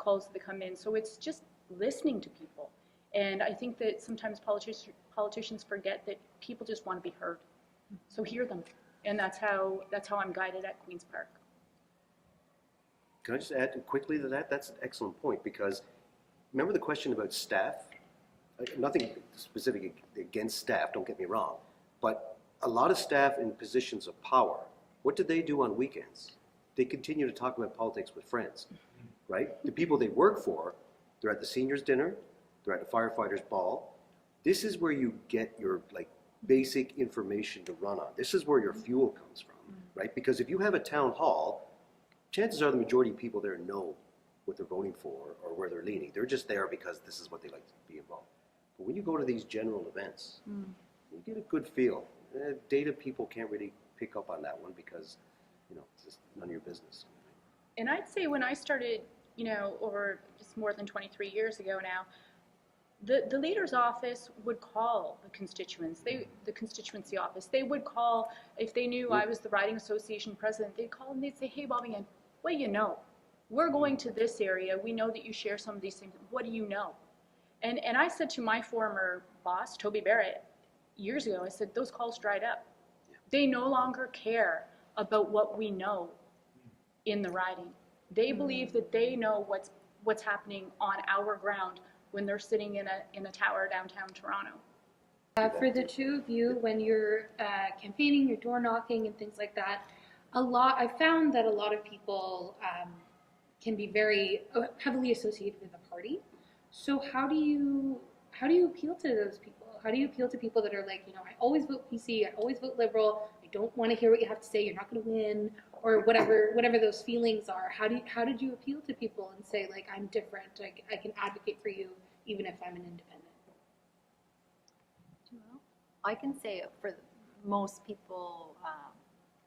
calls that come in. So it's just listening to people. And I think that sometimes politicians forget that people just want to be heard. So hear them. And that's how I'm guided at Queen's Park.
Can I just add quickly to that? That's an excellent point, because remember the question about staff? Nothing specific against staff, don't get me wrong, but a lot of staff in positions of power, what do they do on weekends? They continue to talk about politics with friends, right? The people they work for, they're at the seniors' dinner, they're at the firefighters' ball. This is where you get your basic information to run on. This is where your fuel comes from, right? Because if you have a town hall, chances are the majority of people there know what they're voting for or where they're leaning. They're just there because this is what they like to be involved. But when you go to these general events, you get a good feel. Data people can't really pick up on that one because, it's just none of your business.
And I'd say when I started, over just more than 23 years ago now, the leader's office would call the constituents, the constituency office. They would call, if they knew I was the riding association president, they'd call and they'd say, hey, Bobby Ann, what do you know? We're going to this area. We know that you share some of these things. What do you know? And I said to my former boss, Toby Barrett, years ago, I said, those calls dried up. They no longer care about what we know in the riding. They believe that they know what's happening on our ground when they're sitting in a tower downtown Toronto.
For the two of you, when you're campaigning, you're door knocking and things like that, I found that a lot of people can be very heavily associated with a party. So how do you appeal to those people? How do you appeal to people that are like, I always vote PC, I always vote Liberal, I don't want to hear what you have to say, you're not going to win, or whatever those feelings are. How did you appeal to people and say, like, I'm different, I can advocate for you even if I'm an independent?
Well, I can say for most people,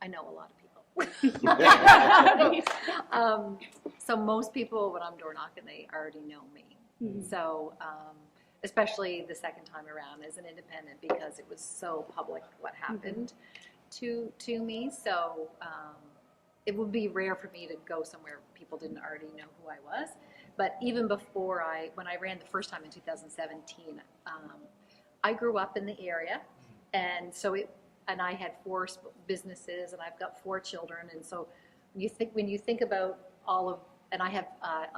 I know a lot of people. So most people, when I'm door knocking, they already know me.
Mm-hmm.
So especially the second time around as an independent, because it was so public what happened to me. So it would be rare for me to go somewhere people didn't already know who I was. But even before when I ran the first time in 2017, I grew up in the area, and so and I had 4 businesses, and I've got 4 children, and so when you think about and I have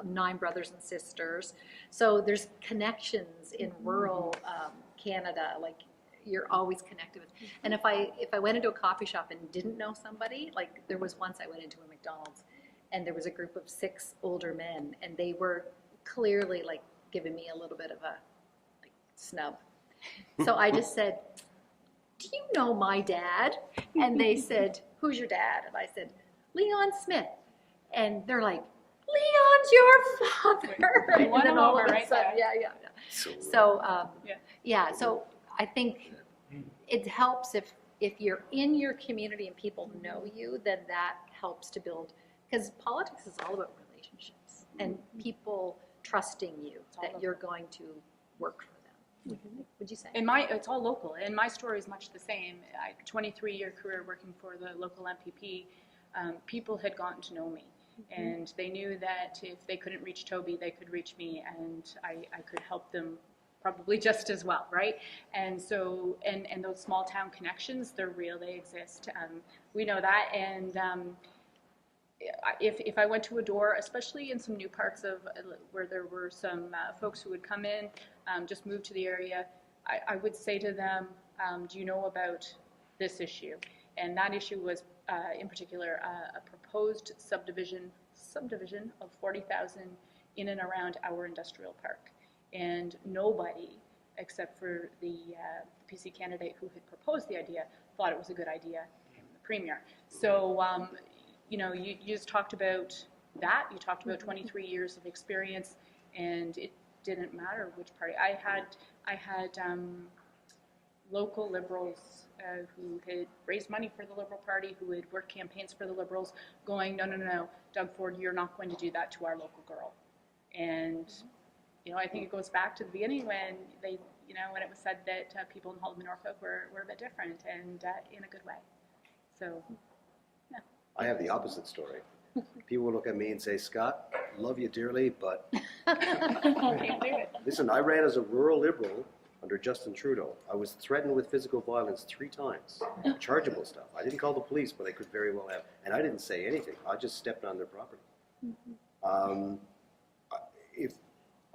9 brothers and sisters, so there's connections in rural Canada, like you're always connected with. And if I went into a coffee shop and didn't know somebody, like there was once I went into a McDonald's, and there was a group of 6 older men, and they were clearly like giving me a little bit of a snub. So I just said, "Do you know my dad?" And they said, "Who's your dad?" And I said, "Leon Smith." And they're like, "Leon's your father."
They won him over right there.
Yeah. So I think it helps if you're in your community and people know you, then that helps to build, because politics is all about relationships and people trusting you that you're going to work for them. Would you say?
It's all local, and my story is much the same. 23-year career working for the local MPP. People had gotten to know me, and they knew that if they couldn't reach Toby, they could reach me, and I could help them probably just as well, right? And so, and those small town connections, they're real, they exist. We know that, and if I went to a door, especially in some new parts of where there were some folks who would come in, just moved to the area, I would say to them, do you know about this issue? And that issue was, in particular, a proposed subdivision of 40,000 in and around our industrial park. And nobody, except for the PC candidate who had proposed the idea, thought it was a good idea, the premier. So, you just talked about that. You talked about 23 years of experience, and it didn't matter which party. I had local Liberals who had raised money for the Liberal Party, who had worked campaigns for the Liberals, going, no, Doug Ford, you're not going to do that to our local girl. And I think it goes back to the beginning when when it was said that people in Halton and Norfolk were a bit different, and in a good way. So, yeah.
I have the opposite story. People look at me and say, "Scott, love you dearly, but..."
Can't do it.
Listen, I ran as a rural Liberal under Justin Trudeau. I was threatened with physical violence 3 times, chargeable stuff. I didn't call the police, but I could very well have. And I didn't say anything. I just stepped on their property.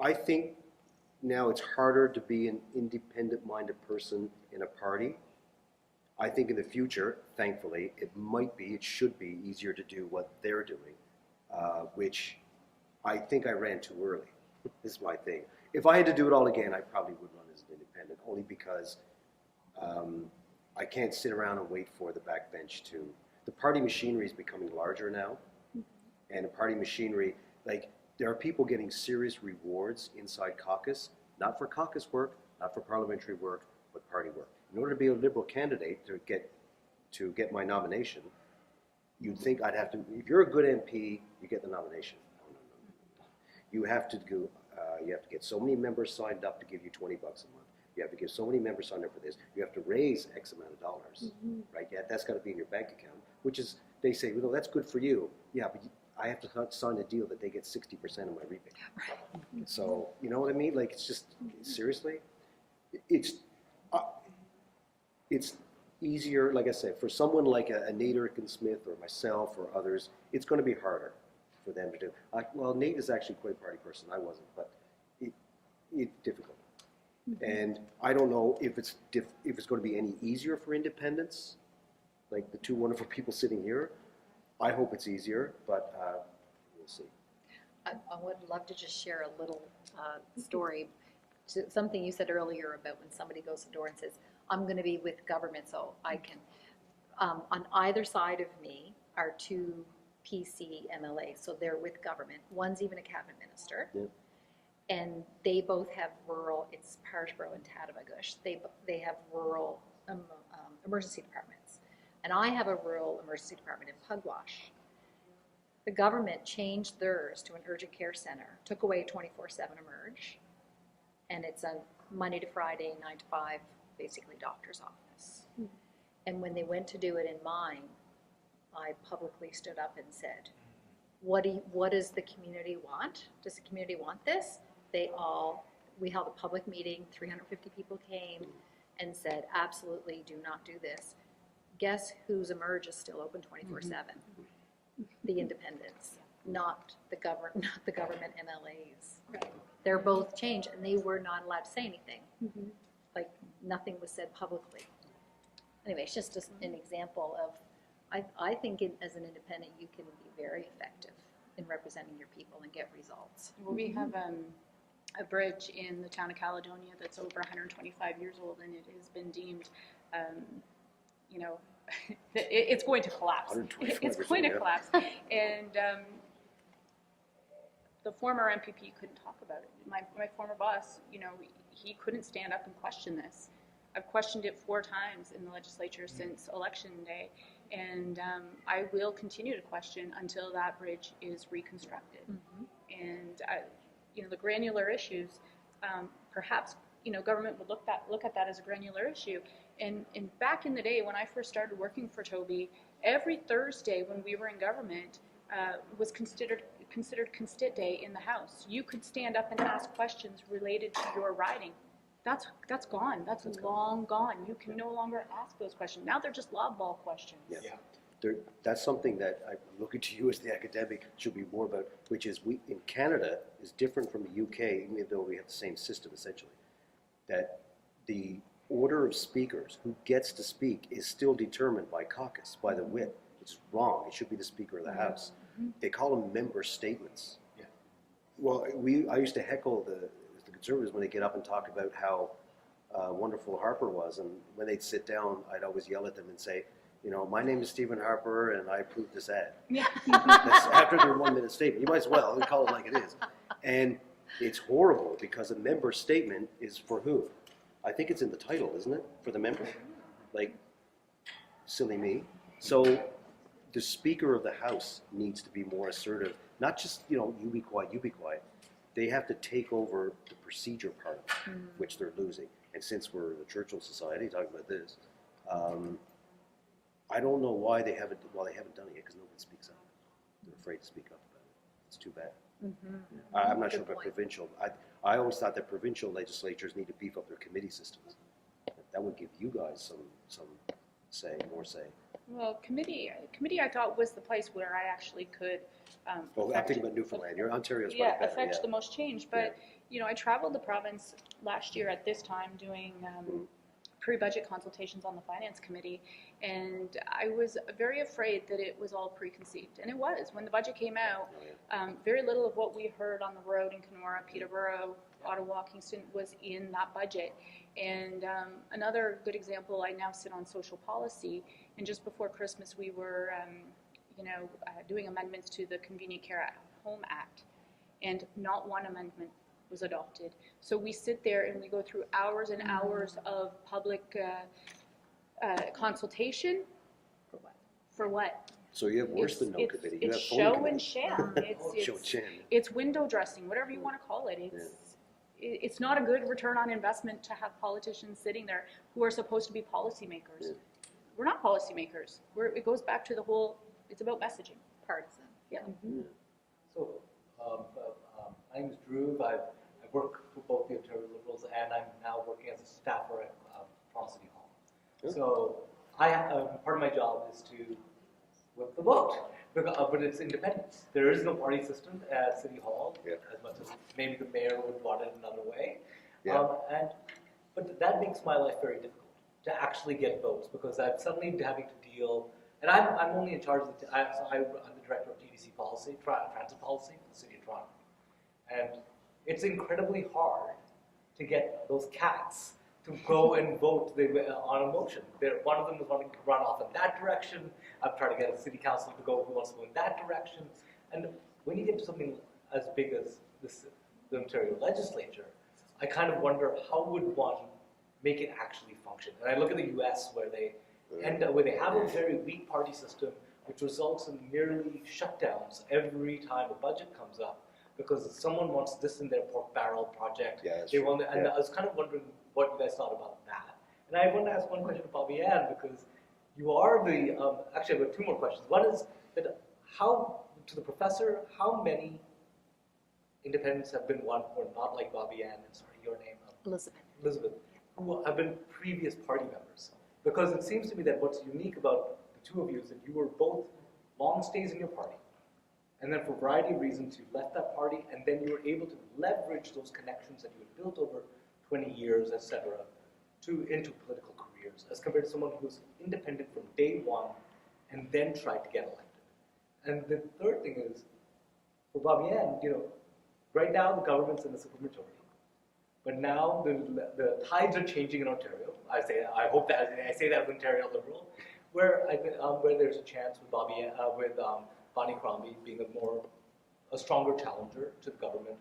I think now it's harder to be an independent-minded person in a party. I think in the future, thankfully, it should be easier to do what they're doing, which I think I ran too early. This is my thing. If I had to do it all again, I probably would run as an independent, only because I can't sit around and wait for the backbench to... The party machinery is becoming larger now, and the party machinery, like, there are people getting serious rewards inside caucus, not for caucus work, not for parliamentary work, but party work. In order to be a Liberal candidate to get my nomination, you'd think I'd have to... If you're a good MP, you get the nomination. No. You have to go... you have to get so many members signed up to give you $20 a month. You have to get so many members signed up for this. You have to raise X amount of dollars, right? Yeah, that's got to be in your bank account, which is, they say, well, that's good for you. Yeah, but I have to sign a deal that they get 60% of my rebate. So, you know what I mean? Like, it's just, seriously? It's easier, like I said, for someone like a Nate Erkin-Smith or myself or others, it's going to be harder for them to do. Well, Nate is actually quite a party person. I wasn't, but it's difficult. And I don't know if it's going to be any easier for independents, like the two wonderful people sitting here. I hope it's easier, but we'll see.
I would love to just share a little story. Something you said earlier about when somebody goes to the door and says, I'm going to be with government so I can. On either side of me are two PC MLAs, so they're with government. One's even a cabinet minister.
Yeah.
And they both have rural, it's Parisborough and Tattavagush, they have rural emergency departments. And I have a rural emergency department in Pugwash. The government changed theirs to an urgent care center, took away 24/7 emerge, and it's a Monday to Friday, 9 to 5, basically doctor's office. Mm-hmm. And when they went to do it in mine, I publicly stood up and said, what does the community want? Does the community want this? We held a public meeting, 350 people came and said, absolutely do not do this. Guess whose emerge is still open 24/7? The independents, not the government MLAs.
Right.
They're both changed, and they were not allowed to say anything.
Mm-hmm.
Like nothing was said publicly. Anyway, it's just an example of, I think as an independent you can be very effective in representing your people and get results.
Well, we have a bridge in the town of Caledonia that's over 125 years old, and it has been deemed, it's going to collapse. It's going to collapse. And the former MPP couldn't talk about it. My former boss, he couldn't stand up and question this. I've questioned it 4 times in the legislature since election day, and I will continue to question until that bridge is reconstructed. Mm-hmm. And the granular issues, perhaps government would look at that as a granular issue. And back in the day when I first started working for Toby, every Thursday when we were in government was considered Constit Day in the House. You could stand up and ask questions related to your riding. That's gone. That's long gone. You can no longer ask those questions. Now they're just lob ball questions.
Yeah. That's something that I'm looking to you as the academic should be more about, which is we in Canada is different from the UK, even though we have the same system essentially. That the order of speakers, who gets to speak, is still determined by caucus, by the whip. It's wrong. It should be the Speaker of the House. Mm-hmm. They call them member statements. Yeah. Well, I used to heckle the Conservatives when they get up and talk about how wonderful Harper was, and when they'd sit down, I'd always yell at them and say, my name is Stephen Harper, and I approve this ad. Yeah. That's after their 1-minute statement. You might as well call it like it is. And it's horrible because a member statement is for who? I think it's in the title, isn't it? For the member? Like, silly me. So the Speaker of the House needs to be more assertive. Not just, you be quiet, you be quiet. They have to take over the procedure part, which they're losing. And since we're the Churchill Society talking about this, I don't know why they haven't done it yet, because nobody speaks up. They're afraid to speak up about it. It's too bad. Mm-hmm. I'm not sure about provincial. I always thought that provincial legislatures need to beef up their committee systems. That would give you guys some say, more say.
Well, committee I thought was the place where I actually could.
I'm thinking about Newfoundland. Your Ontario's probably better.
Affect the most change. But I traveled the province last year at this time doing pre-budget consultations on the finance committee, and I was very afraid that it was all preconceived, and it was. When the budget came out, very little of what we heard on the road in Kenora, Peterborough, Ottawa, Kingston was in that budget. And another good example, I now sit on social policy, and just before Christmas we were doing amendments to the Convenient Care at Home Act, and not one amendment was adopted. So we sit there and we go through hours and hours of public consultation. For what?
So you have worse than no committee. You have
show and sham.
Show and sham.
It's window dressing, whatever you want to call it. It's not a good return on investment to have politicians sitting there who are supposed to be policymakers. Yeah. We're not policymakers. It goes back to the whole, it's about messaging.
Partisan.
Yeah.
Mm-hmm.
So, my name is Drew. I work for both the Ontario Liberals, and I'm now working as a staffer at Toronto City Hall. Yeah. So, part of my job is to whip the vote, but it's independence. There is no party system at City Hall, as much as maybe the mayor would want it another way. Yeah. And But that makes my life very difficult to actually get votes because I'm suddenly having to deal, and I'm only in charge of I'm the director of TDC policy, transit policy for the City of Toronto. And it's incredibly hard to get those cats to go and vote on a motion. One of them is wanting to run off in that direction. I'm trying to get a city council to go who wants to go in that direction. And when you get to something as big as the Ontario legislature, I kind of wonder how would one make it actually function. And I look at the US where they have a very weak party system which results in nearly shutdowns every time a budget comes up because someone wants this in their pork barrel project.
Yeah, that's
they
true.
want, and I was kind of wondering what you guys thought about that. And I want to ask one question to Bobby Ann because you are the, actually I've got two more questions. One is that to the professor, how many independents have been won who are not like Bobby Ann, and sorry, your name? Elizabeth, who have been previous party members? Because it seems to me that what's unique about the two of you is that you were both long stays in your party, and then for a variety of reasons you left that party, and then you were able to leverage those connections that you had built over 20 years, etc., into political careers, as compared to someone who was independent from day one and then tried to get elected. And the third thing is, for Bobby Ann, right now the government's in the supermajority. But now the tides are changing in Ontario. I say that as Ontario Liberal, where there's a chance with Bonnie Crombie being a stronger challenger to the government.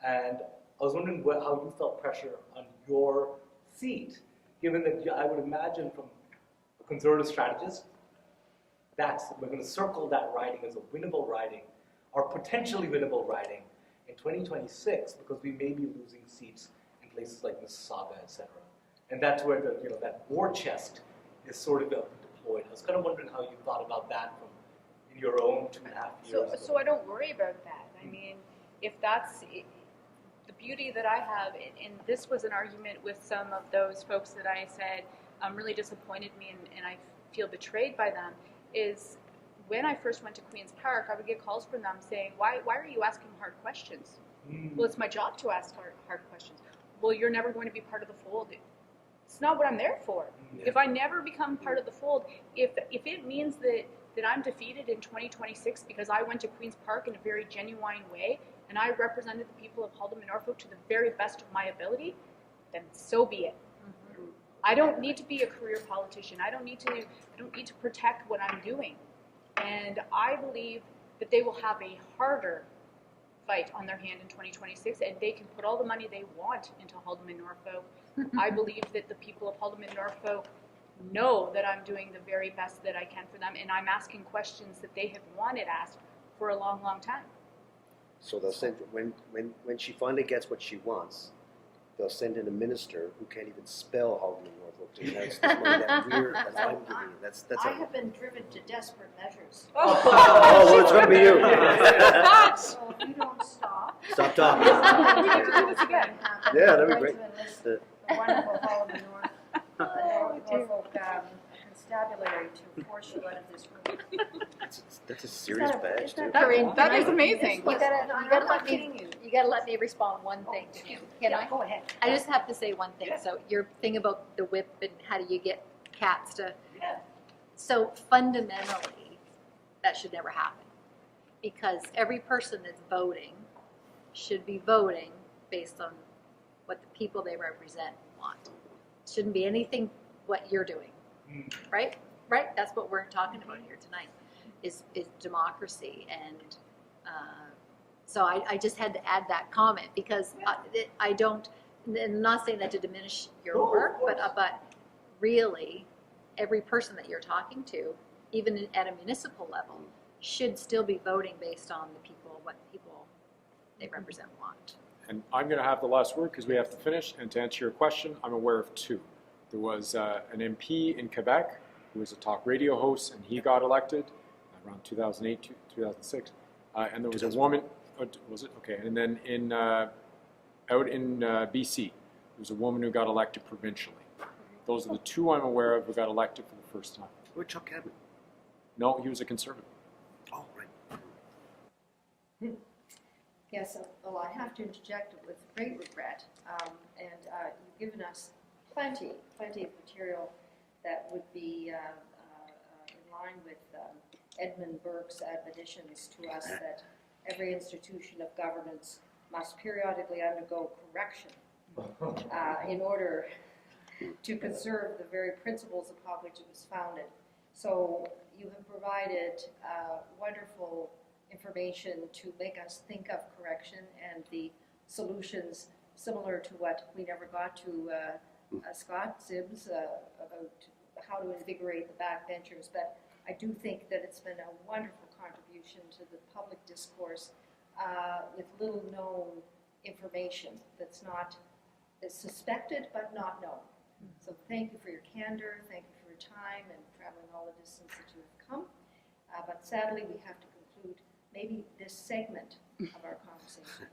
And I was wondering how you felt pressure on your seat, given that I would imagine from a conservative strategist, we're going to circle that riding as a winnable riding, or potentially winnable riding, in 2026 because we may be losing seats in places like Mississauga, etc. And that's where that war chest is sort of deployed. I was kind of wondering how you thought about that in your own 2.5 years.
So I don't worry about that. I mean, if that's the beauty that I have, and this was an argument with some of those folks that I said really disappointed me and I feel betrayed by them, is when I first went to Queen's Park, I would get calls from them saying, why are you asking hard questions? Well, it's my job to ask hard questions. Well, you're never going to be part of the fold. It's not what I'm there for. If I never become part of the fold, if it means that I'm defeated in 2026 because I went to Queen's Park in a very genuine way and I represented the people of Halton and Norfolk to the very best of my ability, then so be it. I don't need to be a career politician. I don't need to protect what I'm doing. And I believe that they will have a harder fight on their hand in 2026, and they can put all the money they want into Halton and Norfolk. I believe that the people of Halton and Norfolk know that I'm doing the very best that I can for them, and I'm asking questions that they have wanted asked for a long, long time.
So they'll send when she finally gets what she wants, they'll send in a minister who can't even spell Halton and Norfolk to announce this money that I'm giving you. That's
I have been driven to desperate measures.
Oh, well, it's going to be you.
So if you don't stop.
Stop talking.
We need to do this again.
Yeah, that'd be great.
The wonderful Halton and Norfolk constabulary to force you out of this room.
That's a serious badge, too.
Corinne,
That is amazing.
You gotta let me respond one thing to him. Can I?
Go ahead.
I just have to say one thing. So your thing about the whip and how do you get cats to, so fundamentally, that should never happen. Because every person that's voting should be voting based on what the people they represent want. It shouldn't be anything what you're doing, right? Right? That's what we're talking about here tonight, is democracy. And so I just had to add that comment because I don't, and I'm not saying that to diminish your work, but really, every person that you're talking to, even at a municipal level, should still be voting based on the people, what people they represent want.
And I'm going to have the last word because we have to finish. And to answer your question, I'm aware of two. There was an MP in Quebec who was a talk radio host, and he got elected around 2008, 2006. And there was a woman, was it? Okay. And then out in BC, there was a woman who got elected provincially. Those are the two I'm aware of who got elected for the first time.
Where'd Chuck Cadman?
No, he was a conservative.
Oh, right.
Yes, well, I have to interject with great regret, and you've given us plenty of material that would be in line with Edmund Burke's admonitions to us that every institution of governance must periodically undergo correction in order to conserve the very principles upon which it was founded. So you have provided wonderful information to make us think of correction and the solutions similar to what we never got to Scott Zibbs about how to invigorate the backbenchers. But I do think that it's been a wonderful contribution to the public discourse with little known information that's suspected but not known. So thank you for your candor, thank you for your time and traveling all the distance that you have come. But sadly, we have to conclude maybe this segment of our conversation.